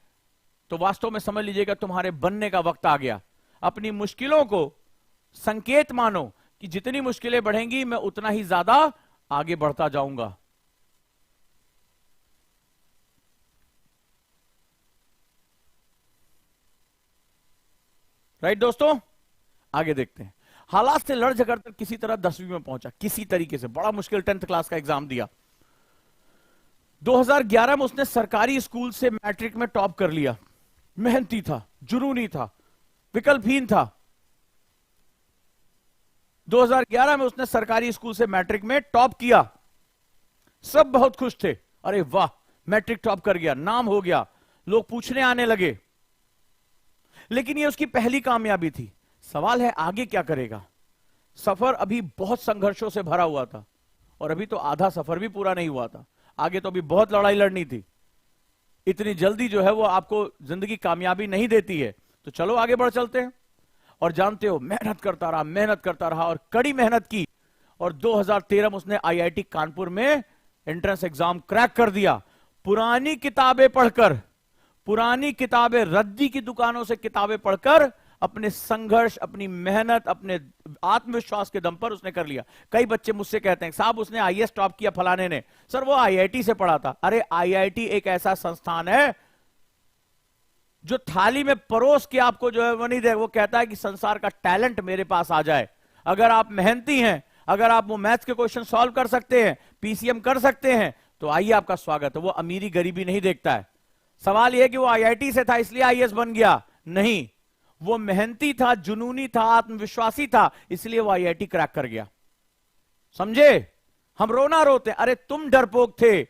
तो वास्तव में समझ लीजिएगा तुम्हारे बनने का वक्त आ गया। अपनी मुश्किलों को संकेत मानो कि जितनी मुश्किलें बढ़ेंगी मैं उतना ही ज्यादा आगे बढ़ता जाऊंगा। राइट दोस्तों, आगे देखते हैं। हालात से लड़ झगड़ कर किसी तरह 10वीं में पहुंचा, किसी तरीके से। बड़ा मुश्किल 10th क्लास का एग्जाम दिया। 2011 में उसने सरकारी स्कूल से मैट्रिक में टॉप कर लिया। मेहनती था, जुनूनी था, विकल्पहीन था। 2011 में उसने सरकारी स्कूल से मैट्रिक में टॉप किया। सब बहुत खुश थे, अरे वाह मैट्रिक टॉप कर गया, नाम हो गया, लोग पूछने आने लगे। लेकिन ये उसकी पहली कामयाबी थी। सवाल है आगे क्या करेगा। सफर अभी बहुत संघर्षों से भरा हुआ था और अभी तो आधा सफर भी पूरा नहीं हुआ था, आगे तो अभी बहुत लड़ाई लड़नी थी। इतनी जल्दी जो है वो आपको जिंदगी कामयाबी नहीं देती है। तो चलो आगे बढ़ चलते हैं। और जानते हो मेहनत करता रहा और कड़ी मेहनत की और 2013 में उसने आईआईटी कानपुर में एंट्रेंस एग्जाम क्रैक कर दिया। पुरानी किताबें पढ़कर, पुरानी किताबें, रद्दी की दुकानों से किताबें पढ़कर अपने संघर्ष, अपनी मेहनत, अपने आत्मविश्वास के दम पर उसने कर लिया। कई बच्चे मुझसे कहते हैं साहब उसने आईएएस टॉप किया फलाने ने, सर वो आईआईटी से पढ़ा था। अरे आईआईटी एक ऐसा संस्थान है जो थाली में परोस के आपको जो है वो नहीं दे, वो कहता है कि संसार का टैलेंट मेरे पास आ जाए। अगर आप मेहनती हैं, अगर आप वो मैथ्स के क्वेश्चन सॉल्व कर सकते हैं, पीसीएम कर सकते हैं, तो आइए आपका स्वागत है। वो अमीरी गरीबी नहीं देखता है। सवाल यह कि वो आईआईटी से था इसलिए आईएएस बन गया, नहीं, वो मेहनती था, जुनूनी था, आत्मविश्वासी था, इसलिए वो आईआईटी क्रैक कर गया। समझे? हम रोना रोते, अरे तुम डरपोक थे,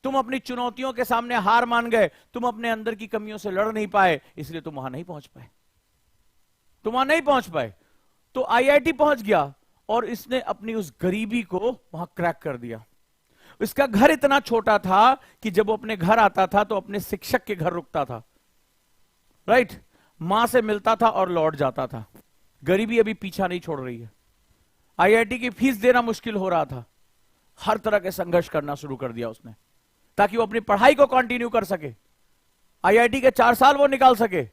तुम अपनी चुनौतियों के सामने हार मान गए, तुम अपने अंदर की कमियों से लड़ नहीं पाए, इसलिए तुम वहां नहीं पहुंच पाए, तुम वहां नहीं पहुंच पाए। तो आईआईटी पहुंच गया और इसने अपनी उस गरीबी को वहां क्रैक कर दिया। इसका घर इतना छोटा था कि जब वो अपने घर आता था तो अपने शिक्षक के घर रुकता था, राइट, मां से मिलता था और लौट जाता था। गरीबी अभी पीछा नहीं छोड़ रही है। आईआईटी की फीस देना मुश्किल हो रहा था। हर तरह के संघर्ष करना शुरू कर दिया उसने ताकि वो अपनी पढ़ाई को कंटिन्यू कर सके, आईआईटी के 4 साल वो निकाल सके।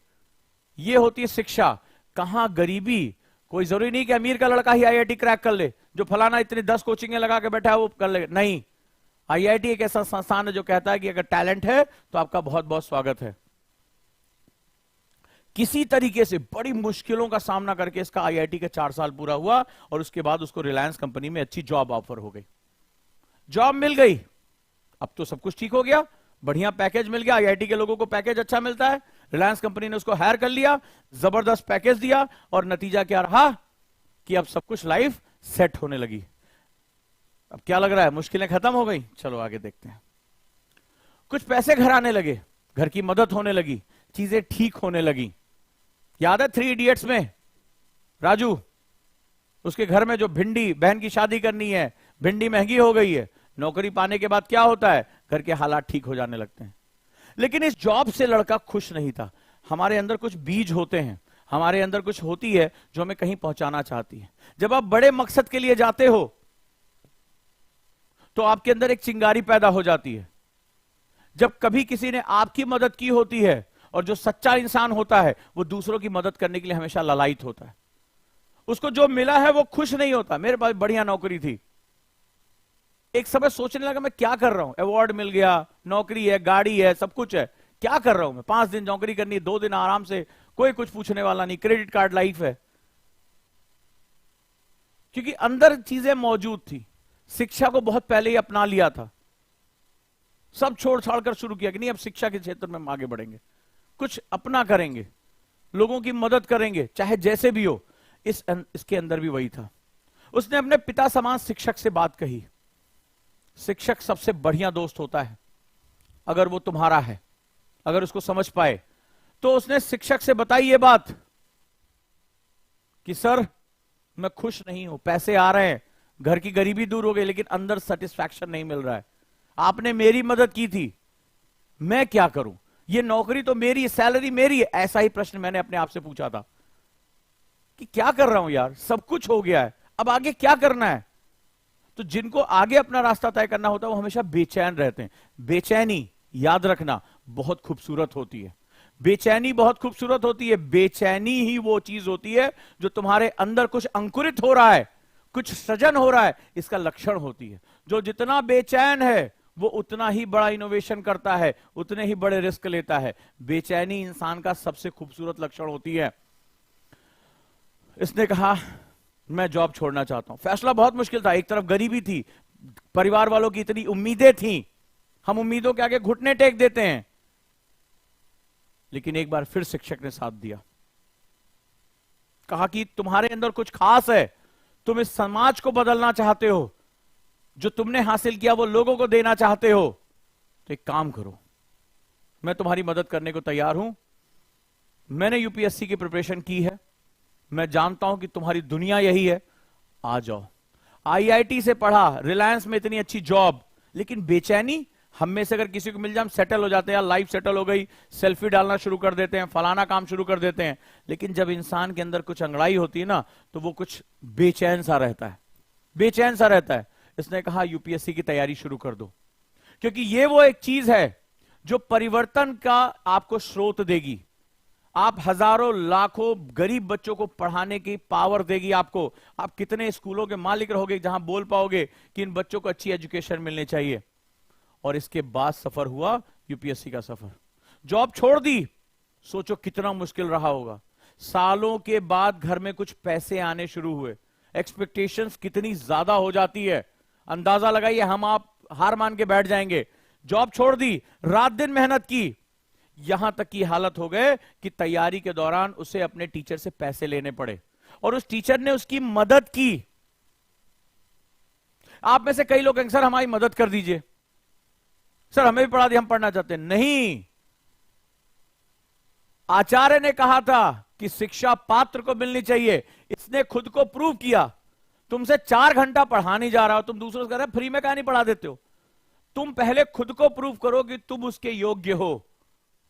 ये होती है शिक्षा। कहां गरीबी, कोई जरूरी नहीं कि अमीर का लड़का ही आईआईटी क्रैक कर ले, जो फलाना इतनी 10 कोचिंगें लगा के बैठा है वो कर ले, नहीं। आईआईटी एक ऐसा संस्थान है जो कहता है कि अगर टैलेंट है तो आपका बहुत बहुत स्वागत है। किसी तरीके से बड़ी मुश्किलों का सामना करके इसका आईआईटी के 4 साल पूरा हुआ और उसके बाद उसको रिलायंस कंपनी में अच्छी जॉब ऑफर हो गई, जॉब मिल गई। अब तो सब कुछ ठीक हो गया, बढ़िया पैकेज मिल गया। आईआईटी के लोगों को पैकेज अच्छा मिलता है, रिलायंस कंपनी ने उसको हायर कर लिया, जबरदस्त पैकेज दिया और नतीजा क्या रहा कि अब सब कुछ लाइफ सेट होने लगी। अब क्या लग रहा है, मुश्किलें खत्म हो गई। चलो आगे देखते हैं। कुछ पैसे घर आने लगे, घर की मदद होने लगी, चीजें ठीक होने लगी। याद है 3 इडियट्स में राजू, उसके घर में जो भिंडी, बहन की शादी करनी है, भिंडी महंगी हो गई है, नौकरी पाने के बाद क्या होता है, घर के हालात ठीक हो जाने लगते हैं। लेकिन इस जॉब से लड़का खुश नहीं था। हमारे अंदर कुछ बीज होते हैं, हमारे अंदर कुछ होती है जो हमें कहीं पहुंचाना चाहती है। जब आप बड़े मकसद के लिए जाते हो तो आपके अंदर एक चिंगारी पैदा हो जाती है। जब कभी किसी ने आपकी मदद की होती है, और जो सच्चा इंसान होता है वो दूसरों की मदद करने के लिए हमेशा ललायित होता है। उसको जो मिला है वो खुश नहीं होता। मेरे पास बढ़िया नौकरी थी, एक समय सोचने लगा मैं क्या कर रहा हूं, अवार्ड मिल गया, नौकरी है, गाड़ी है, सब कुछ है, क्या कर रहा हूं मैं, 5 दिन नौकरी करनी, 2 दिन आराम से, कोई कुछ पूछने वाला नहीं, क्रेडिट कार्ड लाइफ है। क्योंकि अंदर चीजें मौजूद थी। शिक्षा को बहुत पहले ही अपना लिया था, सब छोड़ छाड़ कर शुरू किया कि नहीं अब शिक्षा के क्षेत्र में हम आगे बढ़ेंगे, कुछ अपना करेंगे, लोगों की मदद करेंगे, चाहे जैसे भी हो। इसके अंदर भी वही था। उसने अपने पिता समान शिक्षक से बात कही। शिक्षक सबसे बढ़िया दोस्त होता है अगर वो तुम्हारा है, अगर उसको समझ पाए। तो उसने शिक्षक से बताई ये बात कि सर मैं खुश नहीं हूं, पैसे आ रहे हैं, घर की गरीबी दूर हो गई, लेकिन अंदर सेटिस्फैक्शन नहीं मिल रहा है। आपने मेरी मदद की थी, मैं क्या करूं, ये नौकरी तो मेरी, सैलरी मेरी है। ऐसा ही प्रश्न मैंने अपने आप से पूछा था कि क्या कर रहा हूं यार, सब कुछ हो गया है, अब आगे क्या करना है। तो जिनको आगे अपना रास्ता तय करना होता है वो हमेशा बेचैन रहते हैं। बेचैनी, याद रखना, बहुत खूबसूरत होती है। बेचैनी बहुत खूबसूरत होती है। बेचैनी ही वो चीज होती है जो तुम्हारे अंदर कुछ अंकुरित हो रहा है, कुछ सृजन हो रहा है, इसका लक्षण होती है। जो जितना बेचैन है वो उतना ही बड़ा इनोवेशन करता है, उतने ही बड़े रिस्क लेता है। बेचैनी इंसान का सबसे खूबसूरत लक्षण होती है। इसने कहा मैं जॉब छोड़ना चाहता हूं। फैसला बहुत मुश्किल था, एक तरफ गरीबी थी, परिवार वालों की इतनी उम्मीदें थी, हम उम्मीदों के आगे घुटने टेक देते हैं। लेकिन एक बार फिर शिक्षक ने साथ दिया, कहा कि तुम्हारे अंदर कुछ खास है, तुम इस समाज को बदलना चाहते हो, जो तुमने हासिल किया वो लोगों को देना चाहते हो, तो एक काम करो, मैं तुम्हारी मदद करने को तैयार हूं। मैंने यूपीएससी की प्रिपरेशन की है, मैं जानता हूं कि तुम्हारी दुनिया यही है, आ जाओ। आईआईटी से पढ़ा, रिलायंस में इतनी अच्छी जॉब, लेकिन बेचैनी, हम में से अगर किसी को मिल जाए हम सेटल हो जाते हैं, लाइफ सेटल हो गई, सेल्फी डालना शुरू कर देते हैं, फलाना काम शुरू कर देते हैं। लेकिन जब इंसान के अंदर कुछ अंगड़ाई होती है ना, तो वो कुछ बेचैन सा रहता है, बेचैन सा रहता है। इसने कहा यूपीएससी की तैयारी शुरू कर दो, क्योंकि ये वो एक चीज है जो परिवर्तन का आपको स्रोत देगी। आप हजारों लाखों गरीब बच्चों को पढ़ाने की पावर देगी आपको। आप कितने स्कूलों के मालिक रहोगे जहां बोल पाओगे कि इन बच्चों को अच्छी एजुकेशन मिलनी चाहिए। और इसके बाद सफर हुआ यूपीएससी का सफर, जॉब छोड़ दी, सोचो कितना मुश्किल रहा होगा। सालों के बाद घर में कुछ पैसे आने शुरू हुए, एक्सपेक्टेशंस कितनी ज्यादा हो जाती है, अंदाजा लगाइए, हम आप हार मान के बैठ जाएंगे। जॉब छोड़ दी, रात दिन मेहनत की, यहां तक की हालत हो गए कि तैयारी के दौरान उसे अपने टीचर से पैसे लेने पड़े, और उस टीचर ने उसकी मदद की। आप में से कई लोग कहेंगे सर हमारी मदद कर दीजिए, सर हमें भी पढ़ा दिया, हम पढ़ना चाहते हैं। नहीं, आचार्य ने कहा था कि शिक्षा पात्र को मिलनी चाहिए, इसने खुद को प्रूव किया। तुमसे 4 घंटा पढ़ाने जा रहा हो, तुम दूसरों से कह रहे फ्री में कहा नहीं पढ़ा देते हो। तुम पहले खुद को प्रूव करो कि तुम उसके योग्य हो।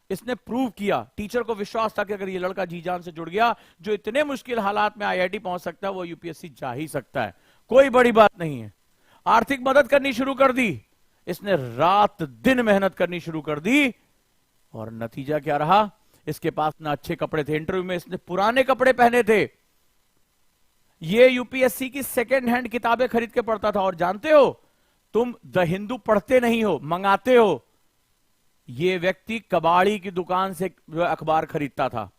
इसने प्रूव किया, टीचर को विश्वास था कि अगर ये लड़का जी जान से जुड़ गया, जो इतने मुश्किल हालात में आईआईटी पहुंच सकता है, वो यूपीएससी जा ही सकता है, कोई बड़ी बात नहीं है। आर्थिक मदद करनी शुरू कर दी, इसने रात दिन मेहनत करनी शुरू कर दी, और नतीजा क्या रहा, इसके पास ना अच्छे कपड़े थे, इंटरव्यू में इसने पुराने कपड़े पहने थे। ये यूपीएससी की सेकेंड हैंड किताबें खरीद के पढ़ता था। और जानते हो, तुम द हिंदू पढ़ते नहीं हो, मंगाते हो। ये व्यक्ति कबाड़ी की दुकान से अखबार खरीदता था,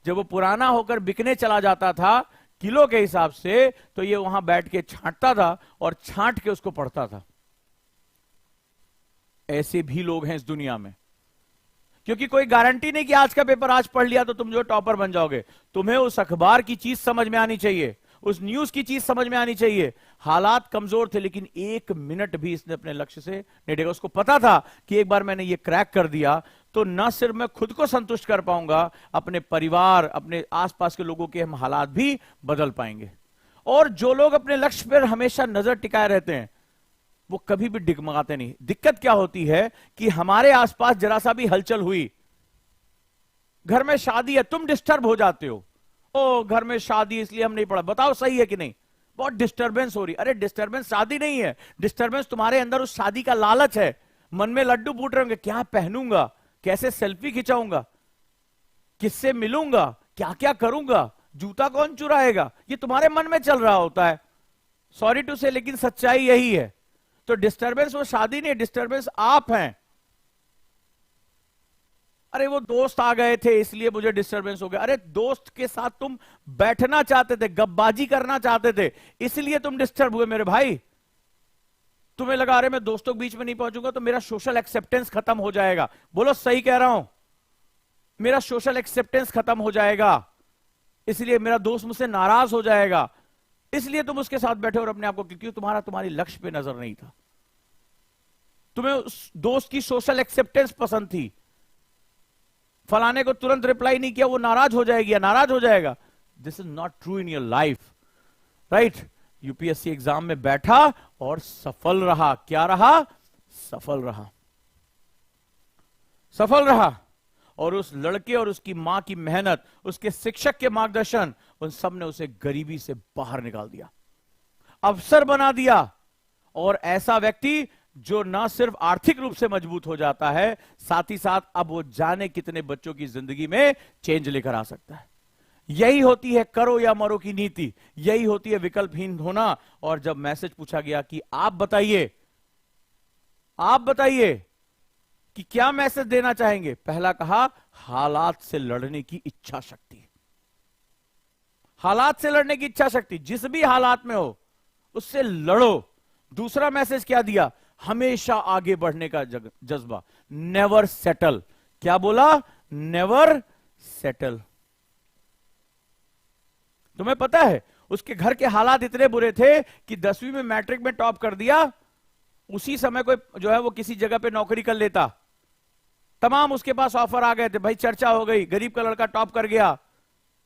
जब वो पुराना होकर बिकने चला जाता था किलो के हिसाब से, तो ये वहां बैठ के छांटता था और छांट के उसको पढ़ता था। ऐसे भी लोग हैं इस दुनिया में, क्योंकि कोई गारंटी नहीं कि आज का पेपर आज पढ़ लिया तो तुम जो टॉपर बन जाओगे। तुम्हें उस अखबार की चीज समझ में आनी चाहिए, उस न्यूज की चीज समझ में आनी चाहिए। हालात कमजोर थे, लेकिन 1 मिनट भी इसने अपने लक्ष्य से नहीं डेगा। उसको पता था कि एक बार मैंने ये क्रैक कर दिया तो ना सिर्फ मैं खुद को संतुष्ट कर पाऊंगा, अपने परिवार, अपने आसपास के लोगों के हम हालात भी बदल पाएंगे। और जो लोग अपने लक्ष्य पर हमेशा नजर टिकाए रहते हैं, वो कभी भी डिगमगाते नहीं। दिक्कत क्या होती है कि हमारे आसपास जरा सा भी हलचल हुई, घर में शादी है, तुम डिस्टर्ब हो जाते हो। ओ घर में शादी इसलिए हम नहीं पढ़ा, बताओ सही है कि नहीं, बहुत डिस्टरबेंस हो रही। अरे डिस्टरबेंस शादी नहीं है, डिस्टरबेंस तुम्हारे अंदर उस शादी का लालच है। मन में लड्डू फूट रहे होंगे, क्या पहनूंगा, कैसे सेल्फी खिंचाऊंगा, किससे मिलूंगा, क्या क्या करूंगा, जूता कौन चुराएगा, ये तुम्हारे मन में चल रहा होता है। सॉरी टू से, लेकिन सच्चाई यही है। तो डिस्टरबेंस वो शादी नहीं, डिस्टरबेंस आप हैं। अरे वो दोस्त आ गए थे इसलिए मुझे डिस्टरबेंस हो गया। अरे दोस्त के साथ तुम बैठना चाहते थे, गप्पबाजी करना चाहते थे, इसलिए तुम डिस्टर्ब हुए मेरे भाई। तुम्हें लगा अरे मैं दोस्तों के बीच में नहीं पहुंचूंगा तो मेरा सोशल एक्सेप्टेंस खत्म हो जाएगा। बोलो सही कह रहा हूं, मेरा सोशल एक्सेप्टेंस खत्म हो जाएगा, इसलिए मेरा दोस्त मुझसे नाराज हो जाएगा, इसलिए तुम उसके साथ बैठे और अपने आप को, क्योंकि तुम्हारी लक्ष्य पे नजर नहीं था। तुम्हें उस दोस्त की सोशल एक्सेप्टेंस पसंद थी, फलाने को तुरंत रिप्लाई नहीं किया, वो नाराज हो जाएगी या नाराज हो जाएगा। This is not true in your life, right. UPSC exam में बैठा और सफल रहा। क्या रहा? सफल रहा, सफल रहा। और उस लड़के और उसकी मां की मेहनत, उसके शिक्षक के मार्गदर्शन, उन सब ने उसे गरीबी से बाहर निकाल दिया, अफसर बना दिया। और ऐसा व्यक्ति जो ना सिर्फ आर्थिक रूप से मजबूत हो जाता है, साथ ही साथ अब वो जाने कितने बच्चों की जिंदगी में चेंज लेकर आ सकता है। यही होती है करो या मरो की नीति, यही होती है विकल्पहीन होना। और जब मैसेज पूछा गया कि आप बताइए कि क्या मैसेज देना चाहेंगे, पहला कहा हालात से लड़ने की इच्छा शक्ति। हालात से लड़ने की इच्छा शक्ति, जिस भी हालात में हो उससे लड़ो। दूसरा मैसेज क्या दिया? हमेशा आगे बढ़ने का जज्बा, नेवर सेटल। क्या बोला? Never settle. तुम्हें पता है उसके घर के हालात इतने बुरे थे कि 10वीं में मैट्रिक में टॉप कर दिया, उसी समय कोई जो है वो किसी जगह पे नौकरी कर लेता, तमाम उसके पास ऑफर आ गए थे, भाई चर्चा हो गई, गरीब का लड़का टॉप कर गया,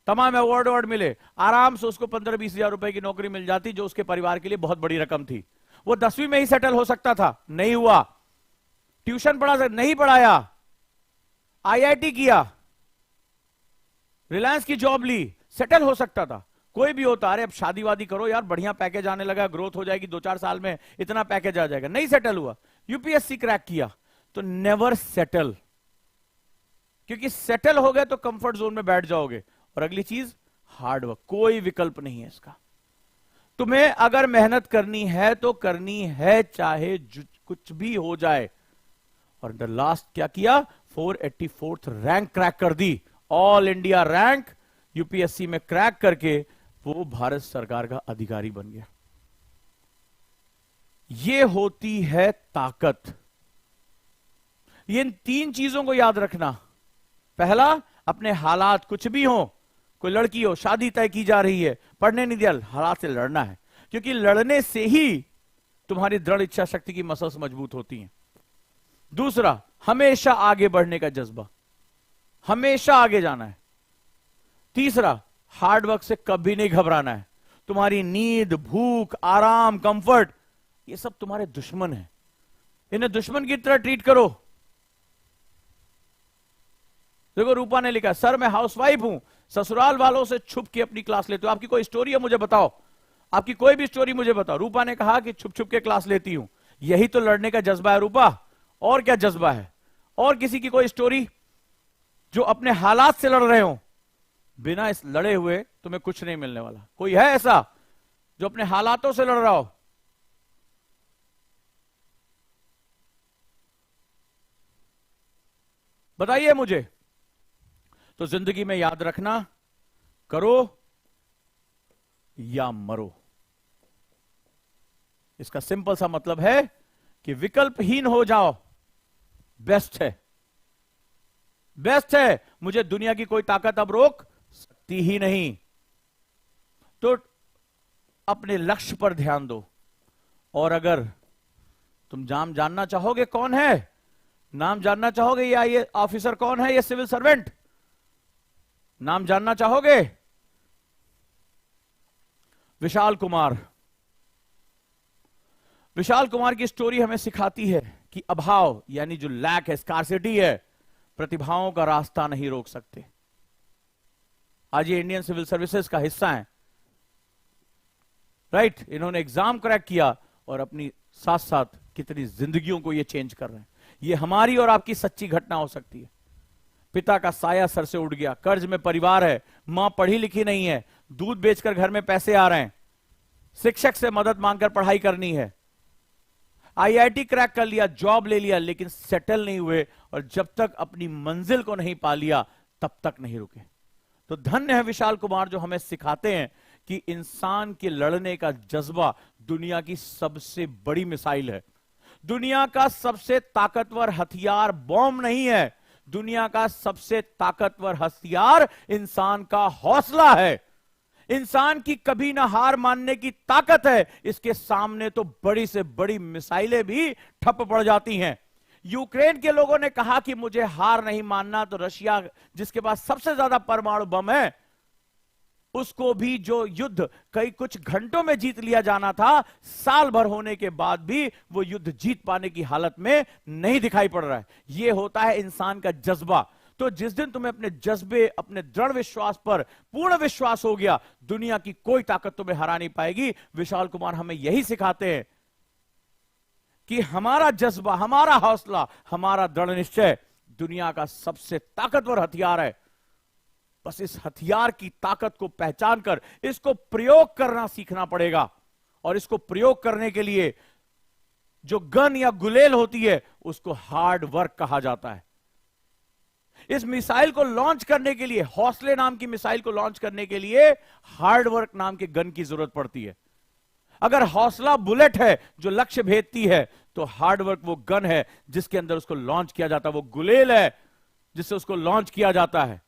तमाम अवार्ड मिले, आराम से उसको 15-20 हजार रुपए की नौकरी मिल जाती, जो उसके परिवार के लिए बहुत बड़ी रकम थी। वो 10वीं में ही सेटल हो सकता था, नहीं हुआ। ट्यूशन पढ़ा, नहीं पढ़ाया, आईआईटी किया, रिलायंस की जॉब ली, सेटल हो सकता था। कोई भी होता, अरे अब शादी वादी करो यार, बढ़िया पैकेज आने लगा, ग्रोथ हो जाएगी, 2-4 साल में इतना पैकेज आ जाएगा, नहीं सेटल हुआ। यूपीएससी क्रैक किया, तो नेवर सेटल, क्योंकि सेटल हो गए तो कंफर्ट जोन में बैठ जाओगे। और अगली चीज हार्डवर्क, कोई विकल्प नहीं है इसका। तुम्हें अगर मेहनत करनी है तो करनी है, चाहे कुछ भी हो जाए। और द लास्ट क्या किया, 484th रैंक क्रैक कर दी, ऑल इंडिया रैंक यूपीएससी में क्रैक करके वो भारत सरकार का अधिकारी बन गया। ये होती है ताकत। ये इन 3 चीजों को याद रखना। पहला, अपने हालात कुछ भी हो, कोई लड़की हो, शादी तय की जा रही है, पढ़ने नहीं दिया, हालात से लड़ना है, क्योंकि लड़ने से ही तुम्हारी दृढ़ इच्छा शक्ति की मसल्स मजबूत होती हैं। दूसरा, हमेशा आगे बढ़ने का जज्बा, हमेशा आगे जाना है। तीसरा, हार्डवर्क से कभी नहीं घबराना है। तुम्हारी नींद, भूख, आराम, कंफर्ट, ये सब तुम्हारे दुश्मन हैं, इन्हें दुश्मन की तरह ट्रीट करो। देखो रूपा ने लिखा, सर मैं हाउसवाइफ हूं, ससुराल वालों से छुप के अपनी क्लास लेती हूं। आपकी कोई स्टोरी है मुझे बताओ, आपकी कोई भी स्टोरी मुझे बताओ। रूपा ने कहा कि छुप छुप के क्लास लेती हूं, यही तो लड़ने का जज्बा है रूपा, और क्या जज्बा है? और किसी की कोई स्टोरी जो अपने हालात से लड़ रहे हो? बिना इस लड़े हुए तुम्हें कुछ नहीं मिलने वाला। कोई है ऐसा जो अपने हालातों से लड़ रहा हो? बताइए मुझे। तो जिंदगी में याद रखना, करो या मरो। इसका सिंपल सा मतलब है कि विकल्पहीन हो जाओ, बेस्ट है, बेस्ट है। मुझे दुनिया की कोई ताकत अब रोक सकती ही नहीं। तो अपने लक्ष्य पर ध्यान दो। और अगर तुम नाम जानना चाहोगे कौन है, नाम जानना चाहोगे या ये ऑफिसर कौन है, ये सिविल सर्वेंट, नाम जानना चाहोगे? विशाल कुमार। विशाल कुमार की स्टोरी हमें सिखाती है कि अभाव यानी जो लैक है, स्कार्सिटी है, प्रतिभाओं का रास्ता नहीं रोक सकते। आज ये इंडियन सिविल सर्विसेज का हिस्सा है, राइट? इन्होंने एग्जाम क्रैक किया और अपनी साथ साथ कितनी जिंदगियों को ये चेंज कर रहे हैं। ये हमारी और आपकी सच्ची घटना हो सकती है। पिता का साया सर से उड़ गया, कर्ज में परिवार है, मां पढ़ी लिखी नहीं है, दूध बेचकर घर में पैसे आ रहे हैं, शिक्षक से मदद मांगकर पढ़ाई करनी है, आईआईटी क्रैक कर लिया, जॉब ले लिया, लेकिन सेटल नहीं हुए, और जब तक अपनी मंजिल को नहीं पा लिया तब तक नहीं रुके। तो धन्य है विशाल कुमार जो हमें सिखाते हैं कि इंसान के लड़ने का जज्बा दुनिया की सबसे बड़ी मिसाइल है। दुनिया का सबसे ताकतवर हथियार बॉम्ब नहीं है, दुनिया का सबसे ताकतवर हथियार इंसान का हौसला है। इंसान की कभी ना हार मानने की ताकत है, इसके सामने तो बड़ी से बड़ी मिसाइलें भी ठप पड़ जाती हैं। यूक्रेन के लोगों ने कहा कि मुझे हार नहीं मानना, तो रशिया जिसके पास सबसे ज्यादा परमाणु बम है, उसको भी जो युद्ध कई कुछ घंटों में जीत लिया जाना था, साल भर होने के बाद भी वो युद्ध जीत पाने की हालत में नहीं दिखाई पड़ रहा है। ये होता है इंसान का जज्बा। तो जिस दिन तुम्हें अपने जज्बे, अपने दृढ़ विश्वास पर पूर्ण विश्वास हो गया, दुनिया की कोई ताकत तुम्हें हरा नहीं पाएगी। विशाल कुमार हमें यही सिखाते हैं कि हमारा जज्बा, हमारा हौसला, हमारा दृढ़ निश्चय दुनिया का सबसे ताकतवर हथियार है। बस इस हथियार की ताकत को पहचान कर इसको प्रयोग करना सीखना पड़ेगा। और इसको प्रयोग करने के लिए जो गन या गुलेल होती है उसको हार्ड वर्क कहा जाता है। इस मिसाइल को लॉन्च करने के लिए, हौसले नाम की मिसाइल को लॉन्च करने के लिए हार्ड वर्क नाम के गन की जरूरत पड़ती है। अगर हौसला बुलेट है जो लक्ष्य भेदती है, तो हार्ड वर्क वो गन है जिसके अंदर उसको लॉन्च किया जाता है, वो गुलेल है जिससे उसको लॉन्च किया जाता है।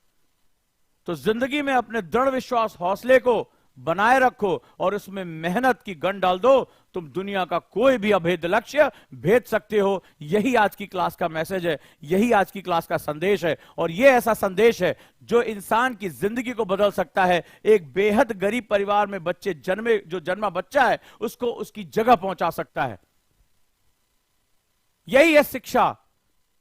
तो जिंदगी में अपने दृढ़ विश्वास, हौसले को बनाए रखो और उसमें मेहनत की गन डाल दो, तुम दुनिया का कोई भी अभेद लक्ष्य भेद सकते हो। यही आज की क्लास का मैसेज है, यही आज की क्लास का संदेश है। और यह ऐसा संदेश है जो इंसान की जिंदगी को बदल सकता है। एक बेहद गरीब परिवार में जो जन्मा बच्चा है, उसको उसकी जगह पहुंचा सकता है। यही है शिक्षा,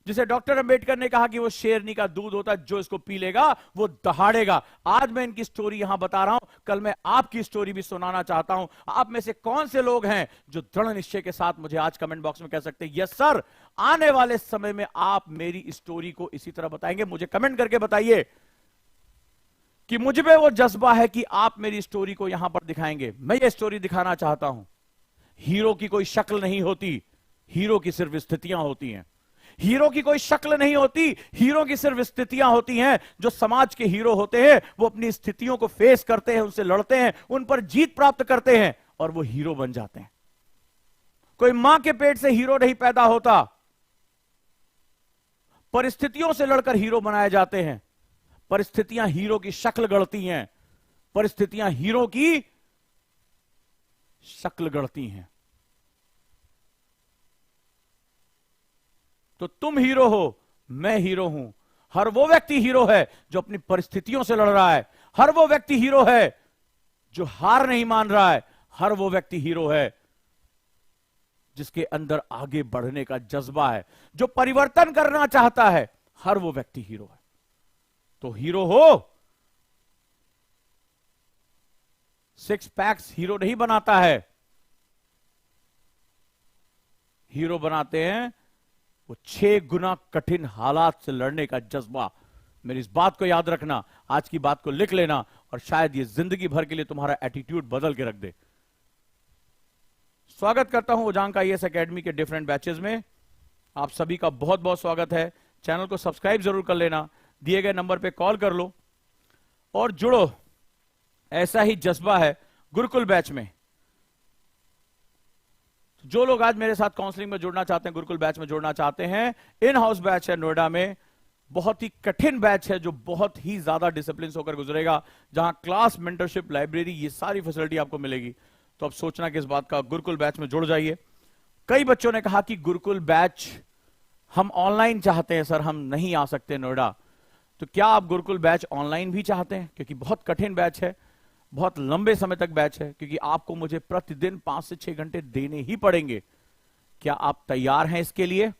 जिसे डॉक्टर अंबेडकर ने कहा कि वो शेरनी का दूध होता है, जो इसको पी लेगा वो दहाड़ेगा। आज मैं इनकी स्टोरी यहां बता रहा हूं, कल मैं आपकी स्टोरी भी सुनाना चाहता हूं। आप में से कौन से लोग हैं जो दृढ़ निश्चय के साथ मुझे आज कमेंट बॉक्स में कह सकते हैं, यस सर, आने वाले समय में आप मेरी स्टोरी को इसी तरह बताएंगे। मुझे कमेंट करके बताइए कि मुझ में वो जज्बा है कि आप मेरी स्टोरी को यहां पर दिखाएंगे। मैं ये स्टोरी दिखाना चाहता हूं। हीरो की कोई शक्ल नहीं होती, हीरो की सिर्फ स्थितियां होती हैं। हीरो की कोई शक्ल नहीं होती, हीरो की सिर्फ स्थितियां होती हैं। जो समाज के हीरो होते हैं वो अपनी स्थितियों को फेस करते हैं, उनसे लड़ते हैं, उन पर जीत प्राप्त करते हैं और वो हीरो बन जाते हैं। कोई मां के पेट से हीरो नहीं पैदा होता, परिस्थितियों से लड़कर हीरो बनाए जाते हैं। परिस्थितियां हीरो की शक्ल गढ़ती हैं, परिस्थितियां हीरो की शक्ल गढ़ती हैं। तो तुम हीरो हो, मैं हीरो हूं। हर वो व्यक्ति हीरो है जो अपनी परिस्थितियों से लड़ रहा है। हर वो व्यक्ति हीरो है जो हार नहीं मान रहा है। हर वो व्यक्ति हीरो है जिसके अंदर आगे बढ़ने का जज्बा है, जो परिवर्तन करना चाहता है। हर वो व्यक्ति हीरो है। तो हीरो हो। सिक्स पैक्स हीरो नहीं बनाता है, हीरो बनाते हैं वो 6 गुना कठिन हालात से लड़ने का जज्बा। मेरी इस बात को याद रखना, आज की बात को लिख लेना और शायद ये जिंदगी भर के लिए तुम्हारा एटीट्यूड बदल के रख दे। स्वागत करता हूं उजांक आईएएस एकेडमी के डिफरेंट बैचेस में। आप सभी का बहुत बहुत स्वागत है। चैनल को सब्सक्राइब जरूर कर लेना, दिए गए नंबर पे कॉल कर लो और जुड़ो। ऐसा ही जज्बा है गुरुकुल बैच में। जो लोग आज मेरे साथ काउंसलिंग में जुड़ना चाहते हैं, गुरुकुल बैच में जुड़ना चाहते हैं, इन हाउस बैच है नोएडा में। बहुत ही कठिन बैच है जो बहुत ही ज्यादा डिसिप्लिन होकर गुजरेगा, जहां क्लास, मेंटरशिप, लाइब्रेरी, ये सारी फैसिलिटी आपको मिलेगी। तो अब सोचना किस बात का, गुरुकुल बैच में जुड़ जाइए। कई बच्चों ने कहा कि गुरुकुल बैच हम ऑनलाइन चाहते हैं सर, हम नहीं आ सकते नोएडा। तो क्या आप गुरुकुल बैच ऑनलाइन भी चाहते हैं? क्योंकि बहुत कठिन बैच है, बहुत लंबे समय तक बैच है, क्योंकि आपको मुझे प्रतिदिन 5 से 6 घंटे देने ही पड़ेंगे। क्या आप तैयार हैं इसके लिए?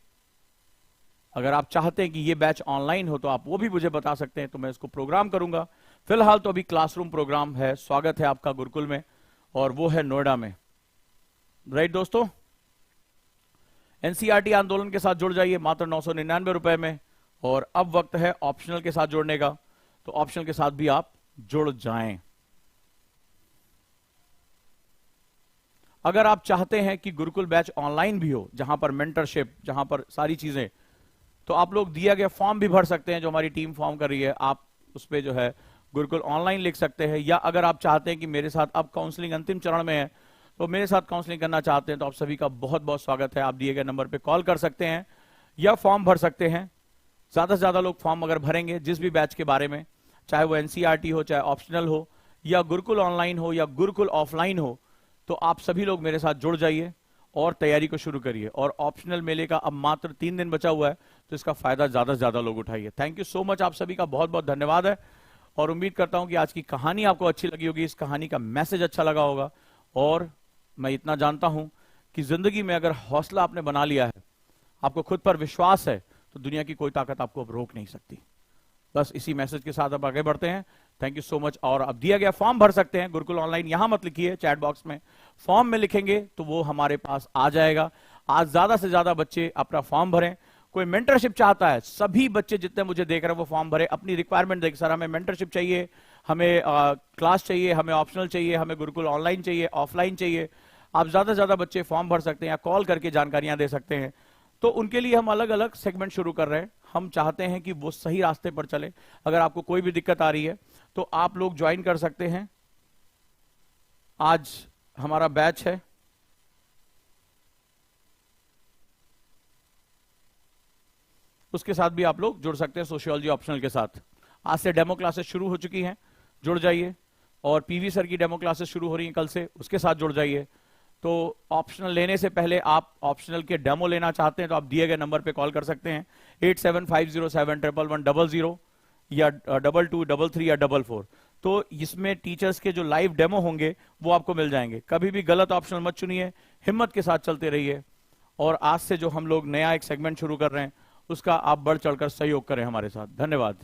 अगर आप चाहते हैं कि ये बैच ऑनलाइन हो तो आप वो भी मुझे बता सकते हैं, तो मैं इसको प्रोग्राम करूंगा। फिलहाल तो अभी क्लासरूम प्रोग्राम है। स्वागत है आपका गुरुकुल में, और वो है नोएडा में। राइट दोस्तों, एनसीईआरटी आंदोलन के साथ जुड़ जाइए मात्र 999 रुपए में। और अब वक्त है ऑप्शनल के साथ जुड़ने का, तो ऑप्शनल के साथ भी आप जुड़ जाएं। अगर आप चाहते हैं कि गुरुकुल बैच ऑनलाइन भी हो, जहां पर मेंटरशिप, जहां पर सारी चीजें, तो आप लोग दिया गया फॉर्म भी भर सकते हैं जो हमारी टीम फॉर्म कर रही है। आप उस पर जो है गुरुकुल ऑनलाइन लिख सकते हैं। या अगर आप चाहते हैं कि मेरे साथ अब काउंसलिंग अंतिम चरण में है, तो मेरे साथ काउंसलिंग करना चाहते हैं, तो आप सभी का बहुत बहुत स्वागत है। आप दिए गए नंबर पर कॉल कर सकते हैं या फॉर्म भर सकते हैं। ज्यादा से ज्यादा लोग फॉर्म अगर भरेंगे जिस भी बैच के बारे में, चाहे वो एनसीईआरटी हो, चाहे ऑप्शनल हो, या गुरुकुल ऑनलाइन हो, या गुरुकुल ऑफलाइन हो, तो आप सभी लोग मेरे साथ जुड़ जाइए और तैयारी को शुरू करिए। और ऑप्शनल मेले का अब मात्र 3 दिन बचा हुआ है, तो इसका फायदा ज्यादा से ज्यादा लोग उठाइए। थैंक यू सो मच, आप सभी का बहुत बहुत धन्यवाद है। और उम्मीद करता हूं कि आज की कहानी आपको अच्छी लगी होगी, इस कहानी का मैसेज अच्छा लगा होगा। और मैं इतना जानता हूं कि जिंदगी में अगर हौसला आपने बना लिया है, आपको खुद पर विश्वास है, तो दुनिया की कोई ताकत आपको अब रोक नहीं सकती। बस इसी मैसेज के साथ अब आगे बढ़ते हैं। Thank you so much. और अब दिया गया फॉर्म भर सकते हैं गुरुकुल ऑनलाइन, यहां मत लिखिए, चैट बॉक्स में फॉर्म में लिखेंगे तो वो हमारे पास आ जाएगा। आज ज्यादा से ज्यादा बच्चे अपना फॉर्म भरें। कोई मेंटरशिप चाहता है, सभी बच्चे जितने मुझे देख रहे हैं वो फॉर्म भरे, अपनी रिक्वायरमेंट देख, सर हमें मेंटरशिप चाहिए, हमें क्लास चाहिए, हमें ऑप्शनल चाहिए, हमें गुरुकुल ऑनलाइन चाहिए, ऑफलाइन चाहिए। आप ज्यादा से ज्यादा बच्चे फॉर्म भर सकते हैं या कॉल करके जानकारियां दे सकते हैं। तो उनके लिए हम अलग अलग सेगमेंट शुरू कर रहे हैं। हम चाहते हैं कि वो सही रास्ते पर चले। अगर आपको कोई भी दिक्कत आ रही है तो आप लोग ज्वाइन कर सकते हैं। आज हमारा बैच है उसके साथ भी आप लोग जुड़ सकते हैं, सोशियोलॉजी ऑप्शनल के साथ। आज से डेमो क्लासेस शुरू हो चुकी हैं, जुड़ जाइए। और पीवी सर की डेमो क्लासेस शुरू हो रही हैं कल से, उसके साथ जुड़ जाइए। तो ऑप्शनल लेने से पहले आप ऑप्शनल के डेमो लेना चाहते हैं तो आप दिए गए नंबर पे कॉल कर सकते हैं 8750711100 या 2233 या 44। तो इसमें टीचर्स के जो लाइव डेमो होंगे वो आपको मिल जाएंगे। कभी भी गलत ऑप्शनल मत चुनिए, हिम्मत के साथ चलते रहिए। और आज से जो हम लोग नया एक सेगमेंट शुरू कर रहे हैं उसका आप बढ़ चढ़कर सहयोग करें हमारे साथ। धन्यवाद।